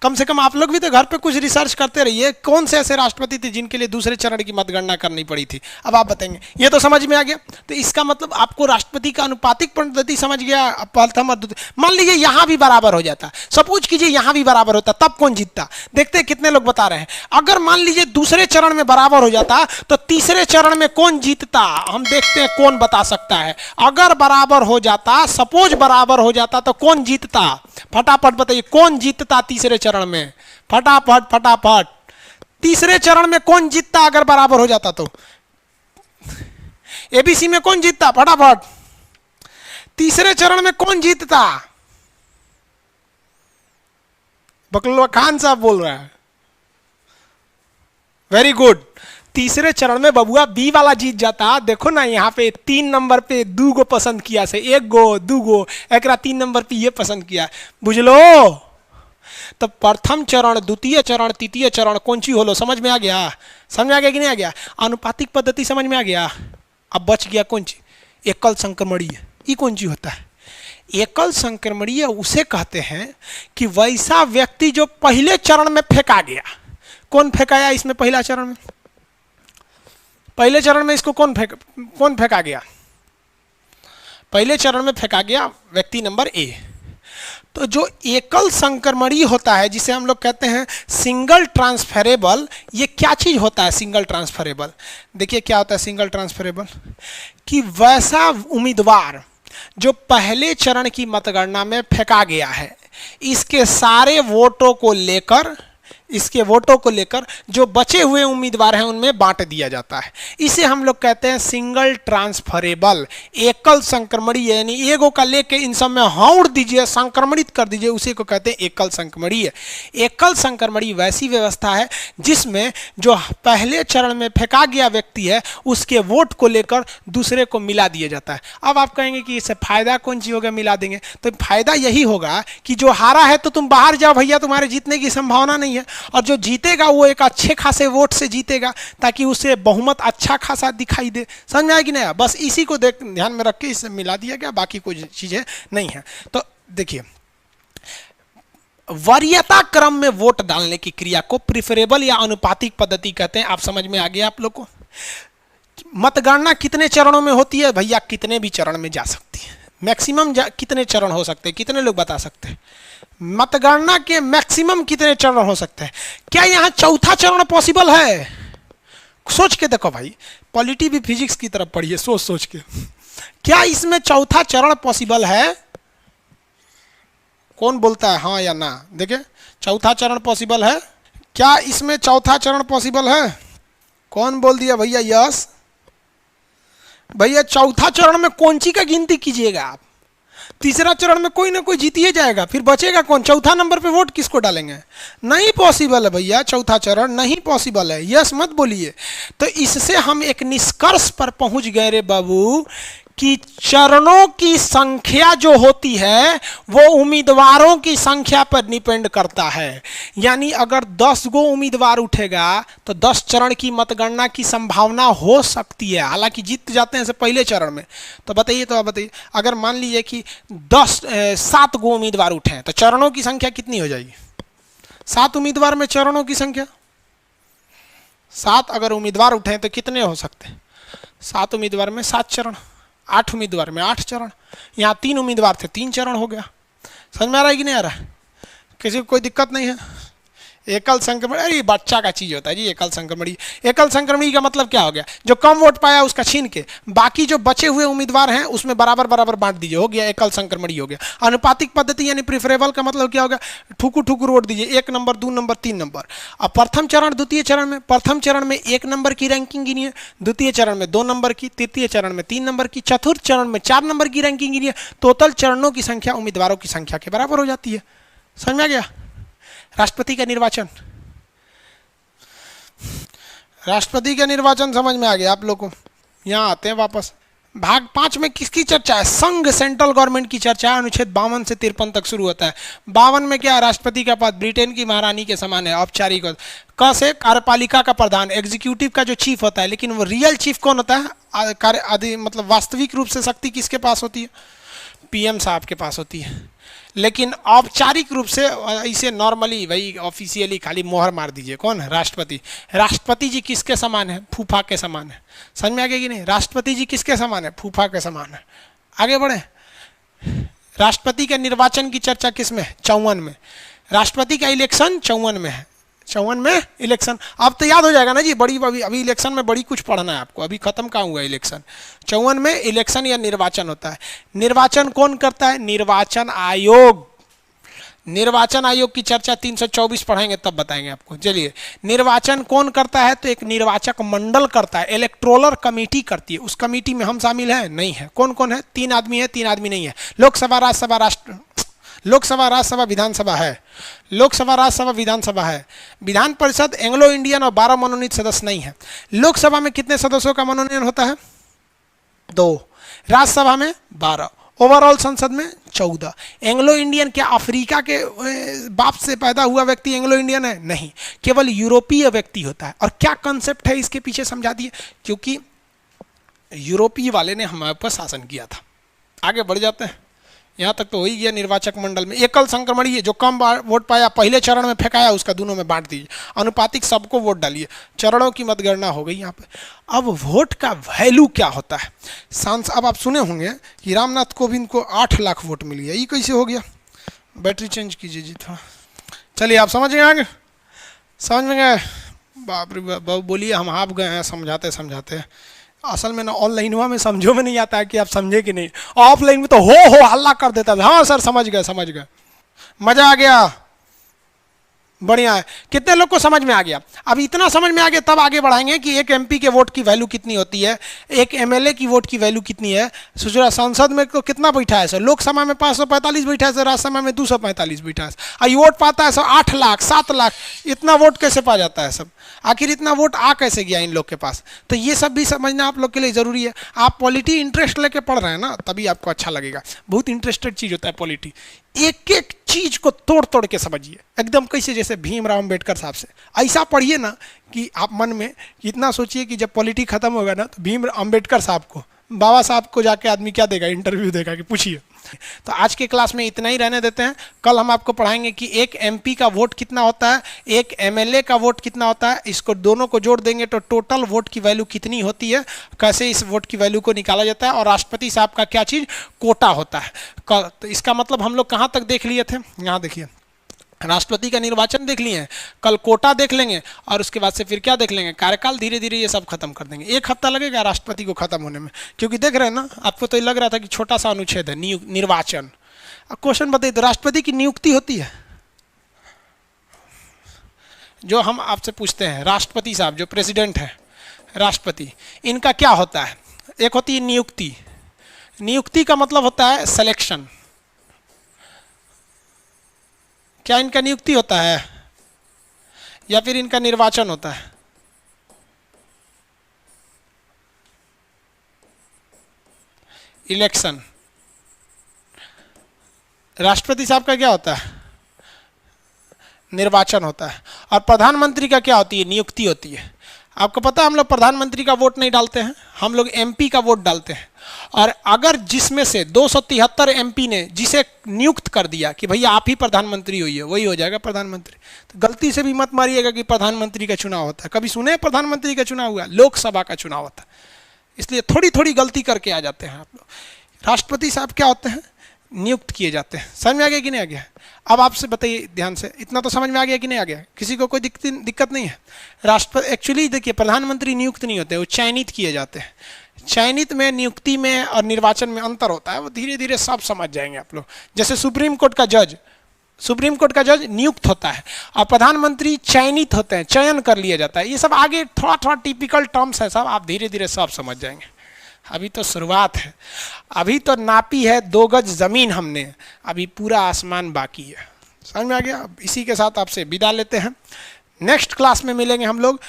कम से कम आप लोग भी तो घर पे कुछ रिसर्च करते रहिए, कौन से ऐसे राष्ट्रपति थे जिनके लिए दूसरे चरण की मतगणना करनी पड़ी थी। अब आप बताएंगे, ये तो समझ में आ गया। तो इसका मतलब आपको राष्ट्रपति का अनुपातिक पद्धति समझ गया, प्रथम और द्वितीय। मान लीजिए यहां भी बराबर हो जाता, सपोज कीजिए यहां भी बराबर होता, तब कौन जीतता? देखते हैं कितने लोग बता रहे हैं। अगर मान लीजिए दूसरे चरण में बराबर हो जाता तो तीसरे चरण में कौन जीतता? हम देखते हैं कौन बता सकता है। अगर बराबर हो जाता, सपोज बराबर हो जाता तो कौन जीतता? फटाफट बताइए कौन जीतता तीसरे चरण में? फटाफट फटाफट, तीसरे चरण में कौन जीतता अगर बराबर हो जाता तो? एबीसी में कौन जीतता? फटाफट, तीसरे चरण में कौन जीतता? बकलुआ खान साहब बोल रहा है, वेरी गुड। तीसरे चरण में बबुआ बी वाला जीत जाता। देखो ना यहाँ पे 3 नंबर पे 2 गो पसंद किया से, 1 गो 2 गो, एक 3 नंबर पे ये पसंद किया, बुझलो। तो प्रथम चरण, द्वितीय चरण, तृतीय चरण कौन सी होलो? समझ में आ गया? समझ में आ गया कि नहीं आ गया? अनुपातिक पद्धति समझ में आ गया? अब बच गया कौन सी? एकल संक्रमणीय। ये कौन सी होता है? एकल संक्रमणीय उसे कहते हैं कि वैसा व्यक्ति जो पहले चरण में फेंका गया। कौन फेंकाया इसमें? पहला चरण में, पहले चरण में इसको कौन फेंका गया? पहले चरण में फेंका गया व्यक्ति नंबर ए। तो जो एकल संक्रमणीय होता है, जिसे हम लोग कहते हैं सिंगल ट्रांसफरेबल, ये क्या चीज होता है सिंगल ट्रांसफरेबल? देखिए क्या होता है सिंगल ट्रांसफरेबल, कि वैसा उम्मीदवार जो पहले चरण की मतगणना में फेंका गया है, इसके सारे वोटों को लेकर, इसके वोटों को लेकर जो बचे हुए उम्मीदवार हैं उनमें बांट दिया जाता है। इसे हम लोग कहते हैं सिंगल ट्रांसफरेबल, एकल संक्रमणीय। यानी एगो का लेके इन सब में हौड़ दीजिए, संक्रमणित कर दीजिए, उसी को कहते हैं एकल संक्रमणीय। एकल संक्रमणीय वैसी व्यवस्था है जिसमें जो पहले चरण में फेंका गया व्यक्ति है उसके वोट को लेकर दूसरे को मिला दिया जाता है। अब आप कहेंगे कि इससे फायदा कौन सी होगा मिला देंगे? तो फायदा यही होगा कि जो हारा है तो तुम बाहर जाओ भैया, तुम्हारे जीतने की संभावना नहीं है, और जो जीतेगा वो एक अच्छे खासे वोट से जीतेगा ताकि उसे बहुमत अच्छा खासा दिखाई दे। समझ में आया कि नहीं? बस इसी को ध्यान में रख के इसे मिला दिया गया, बाकी कोई चीजें नहीं है। तो देखिए, वरीयता क्रम में वोट डालने की क्रिया को प्रिफरेबल या अनुपातिक पद्धति कहते हैं। आप समझ में आ गया आप लोग को? मतगणना कितने चरणों में होती है भैया? कितने भी चरण में जा सकती है। मैक्सिमम कितने चरण हो सकते हैं? कितने लोग बता सकते हैं? मतगणना के मैक्सिमम कितने चरण हो सकते हैं? क्या यहां चौथा चरण पॉसिबल है? सोच के देखो भाई, पॉलिटी भी फिजिक्स की तरफ पढ़िए, सोच सोच के। क्या इसमें चौथा चरण पॉसिबल है? कौन बोलता है हाँ या ना? देखिए, चौथा चरण पॉसिबल है क्या? इसमें चौथा चरण पॉसिबल है? कौन बोल दिया भैया यस? भैया चौथा चरण में कौन सी का गिनती कीजिएगा आप? तीसरा चरण में कोई ना कोई जीत ही जाएगा, फिर बचेगा कौन? चौथा नंबर पे वोट किसको डालेंगे? नहीं पॉसिबल है भैया, चौथा चरण नहीं पॉसिबल है, यस मत बोलिए। तो इससे हम एक निष्कर्ष पर पहुंच गए रे बाबू कि चरणों की संख्या जो होती है वो उम्मीदवारों की संख्या पर डिपेंड करता है। यानी अगर 10 गो उम्मीदवार उठेगा तो 10 चरण की मतगणना की संभावना हो सकती है, हालांकि जीत जाते हैं से पहले चरण में। तो बताइए, तो आप बताइए, अगर मान लीजिए कि 7 गो उम्मीदवार उठे हैं तो चरणों की संख्या कितनी हो जाएगी? 7 उम्मीदवार में चरणों की संख्या 7 अगर उम्मीदवार उठे हैं तो कितने हो सकते हैं? 7 उम्मीदवार में 7 चरण, 8 उम्मीदवार में 8 चरण, यहाँ 3 उम्मीदवार थे 3 चरण हो गया। समझ में आ रहा है कि नहीं आ रहा है? किसी को कोई दिक्कत नहीं है? एकल संक्रमण, अरे बच्चा का चीज होता है जी एकल संक्रमणी। एकल संक्रमणी का मतलब क्या हो गया? जो कम वोट पाया उसका छीन के बाकी जो बचे हुए उम्मीदवार हैं उसमें बराबर बराबर बांट दीजिए, हो गया एकल संक्रमणी हो गया। अनुपातिक पद्धति यानी प्रिफरेबल का मतलब क्या होगा? ठुकू ठुकू वोट दीजिए, 1 नंबर 2 नंबर 3 नंबर। अब प्रथम चरण द्वितीय चरण में, प्रथम चरण में 1 नंबर की रैंकिंग गिनिए, द्वितीय चरण में 2 नंबर की, तृतीय चरण में 3 नंबर की, चतुर्थ चरण में 4 नंबर की रैंकिंग गिनिए। टोटल चरणों की संख्या उम्मीदवारों की संख्या के बराबर हो जाती है। समझ में आ गया? राष्ट्रपति का निर्वाचन, राष्ट्रपति का निर्वाचन समझ में आ गया आप लोगों को? यहाँ आते हैं वापस। भाग 5 में किसकी चर्चा है? संघ, सेंट्रल गवर्नमेंट की चर्चा है। अनुच्छेद 52 से 53 तक शुरू होता है। 52 में क्या है? राष्ट्रपति का पद ब्रिटेन की महारानी के समान है, औपचारिक। क से कार्यपालिका का प्रधान, एग्जीक्यूटिव का जो चीफ होता है, लेकिन वो रियल चीफ कौन होता है? कार्य आदि मतलब वास्तविक रूप से शक्ति किसके पास होती है? पीएम साहब के पास होती है। लेकिन औपचारिक रूप से इसे नॉर्मली भाई ऑफिशियली खाली मोहर मार दीजिए, कौन है? राष्ट्रपति। राष्ट्रपति जी किसके समान है? फूफा के समान है। समझ में आ गया कि नहीं? राष्ट्रपति जी किसके समान है? फूफा के समान है। आगे बढ़े। राष्ट्रपति के निर्वाचन की चर्चा किसमें? 54 में। राष्ट्रपति का इलेक्शन 54 में है। 54 में इलेक्शन। अब तो याद हो जाएगा ना जी, बड़ी अभी इलेक्शन में बड़ी कुछ पढ़ना है आपको, अभी खत्म कहाँ हुआ इलेक्शन। 54 में इलेक्शन या निर्वाचन होता है। निर्वाचन कौन करता है? निर्वाचन आयोग। निर्वाचन आयोग की चर्चा 324 पढ़ाएंगे तब बताएंगे आपको। चलिए, निर्वाचन कौन करता है? तो एक निर्वाचक मंडल करता है, इलेक्टोरल कमेटी करती है। उस कमेटी में हम शामिल हैं? नहीं है। कौन कौन है? 3 आदमी है, 3 आदमी नहीं है। लोकसभा, राज्यसभा, लोकसभा, राज्यसभा, विधानसभा है। लोकसभा, राज्यसभा, विधानसभा है। विधान परिषद एंग्लो इंडियन और 12 मनोनीत सदस्य नहीं है। लोकसभा में कितने सदस्यों का मनोनयन होता है? 2। राज्यसभा में 12। ओवरऑल संसद में 14। एंग्लो इंडियन क्या अफ्रीका के बाप से पैदा हुआ व्यक्ति एंग्लो इंडियन है? नहीं, केवल यूरोपीय व्यक्ति होता है। और क्या कंसेप्ट है इसके पीछे समझा दिए, क्योंकि यूरोपीय वाले ने हमारे पर शासन किया था। आगे बढ़ जाते हैं। यहाँ तक तो हो ही गया। निर्वाचक मंडल में एकल संक्रमणी है, जो कम वोट पाया पहले चरण में फेंकाया उसका दोनों में बांट दीजिए। अनुपातिक सबको वोट डालिए। चरणों की मतगणना हो गई यहाँ पे। अब वोट का वैल्यू क्या होता है? अब आप सुने होंगे कि रामनाथ कोविंद को 8 लाख वोट मिल गया। ये कैसे हो गया? बैटरी चेंज कीजिए जी थोड़ा। चलिए, आप समझ गए? आगे समझ में गए? बाप रे बाप, बोलिए हम आप गए हैं समझाते समझाते। असल में ना ऑनलाइन हुआ में समझो में नहीं आता है कि आप समझे कि नहीं। ऑफलाइन में तो हो हल्ला कर देता था। हाँ सर समझ गए समझ गए, मजा आ गया, बढ़िया है। कितने लोग को समझ में आ गया? अब इतना समझ में आ गया तब आगे बढ़ाएंगे कि एक एमपी के वोट की वैल्यू कितनी होती है, एक एमएलए की वोट की वैल्यू कितनी है। सोचो संसद में तो कितना बैठा है सर? लोकसभा में 545 बैठा है सर, राज्यसभा में 245 बैठा है। और वोट पाता है सर 8 लाख 7 लाख। इतना वोट कैसे पा जाता है सब? आखिर इतना वोट आ कैसे गया इन लोग के पास? तो ये सब भी समझना आप लोग के लिए जरूरी है। आप पॉलिटी इंटरेस्ट लेके पढ़ रहे हैं ना, तभी आपको अच्छा लगेगा। बहुत इंटरेस्टेड चीज होता है पॉलिटी। एक एक चीज को तोड़ तोड़ के समझिए, एकदम कैसे जैसे भीमराव अम्बेडकर साहब से ऐसा पढ़िए ना कि आप मन में इतना सोचिए कि जब पॉलिटी खत्म होगा ना तो भीम अम्बेडकर साहब को, बाबा साहब को जाके आदमी क्या देगा? इंटरव्यू देगा कि पूछिए। तो आज के क्लास में इतना ही रहने देते हैं। कल हम आपको पढ़ाएंगे कि एक एमपी का वोट कितना होता है, एक एमएलए का वोट कितना होता है। इसको दोनों को जोड़ देंगे तो टोटल वोट की वैल्यू कितनी होती है, कैसे इस वोट की वैल्यू को निकाला जाता है। और राष्ट्रपति साहब का क्या चीज? कोटा होता है। तो इसका मतलब हम लोग कहाँ तक देख लिए थे? यहाँ देखिए, राष्ट्रपति का निर्वाचन देख लिए हैं, कल कोटा देख लेंगे और उसके बाद से फिर क्या देख लेंगे? कार्यकाल। धीरे धीरे ये सब खत्म कर देंगे। 1 हफ्ता लगेगा राष्ट्रपति को खत्म होने में, क्योंकि देख रहे हैं ना, आपको तो लग रहा था कि छोटा सा अनुच्छेद है निर्वाचन। अब क्वेश्चन बताइए, तो राष्ट्रपति की नियुक्ति होती है? जो हम आपसे पूछते हैं, राष्ट्रपति साहब जो प्रेसिडेंट है, राष्ट्रपति, इनका क्या होता है? एक होती है नियुक्ति। नियुक्ति का मतलब होता है सिलेक्शन। क्या इनका नियुक्ति होता है या फिर इनका निर्वाचन होता है? इलेक्शन। राष्ट्रपति साहब का क्या होता है? निर्वाचन होता है। और प्रधानमंत्री का क्या होती है? नियुक्ति होती है। आपको पता है हम लोग प्रधानमंत्री का वोट नहीं डालते हैं, हम लोग एमपी का वोट डालते हैं। और अगर जिसमें से 273 एमपी ने जिसे नियुक्त कर दिया कि भैया आप ही प्रधानमंत्री होइए, वही हो जाएगा प्रधानमंत्री। तो गलती से भी मत मारिएगा कि प्रधानमंत्री का चुनाव होता है। कभी सुने प्रधानमंत्री का चुनाव हुआ? लोकसभा का चुनाव होता है। इसलिए थोड़ी थोड़ी गलती करके आ जाते हैं आप लोग। राष्ट्रपति साहब क्या होते हैं, नियुक्त किए जाते हैं। समझ में आ गया कि नहीं आ गया? अब आपसे बताइए ध्यान से, इतना तो समझ में आ गया कि नहीं आ गया? किसी को कोई दिक्कत नहीं है? राष्ट्रपति एक्चुअली देखिए प्रधानमंत्री नियुक्त नहीं होते, वो चयनित किए जाते हैं। चयनित में, नियुक्ति में और निर्वाचन में अंतर होता है, वो धीरे धीरे सब समझ जाएंगे आप लोग। जैसे सुप्रीम कोर्ट का जज नियुक्त होता है और प्रधानमंत्री चयनित होते हैं, चयन कर लिया जाता है। ये सब आगे थोड़ा थोड़ा टिपिकल टर्म्स है, सब आप धीरे धीरे सब समझ जाएंगे। अभी तो शुरुआत है, अभी तो नापी है 2 गज जमीन हमने, अभी पूरा आसमान बाकी है। समझ में आ गया? अब इसी के साथ आपसे विदा लेते हैं, नेक्स्ट क्लास में मिलेंगे हम लोग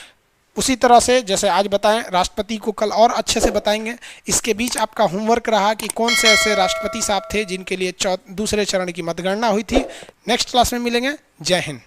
उसी तरह से जैसे आज बताएं। राष्ट्रपति को कल और अच्छे से बताएंगे। इसके बीच आपका होमवर्क रहा कि कौन से ऐसे राष्ट्रपति साहब थे जिनके लिए दूसरे चरण की मतगणना हुई थी। नेक्स्ट क्लास में मिलेंगे। जय हिंद।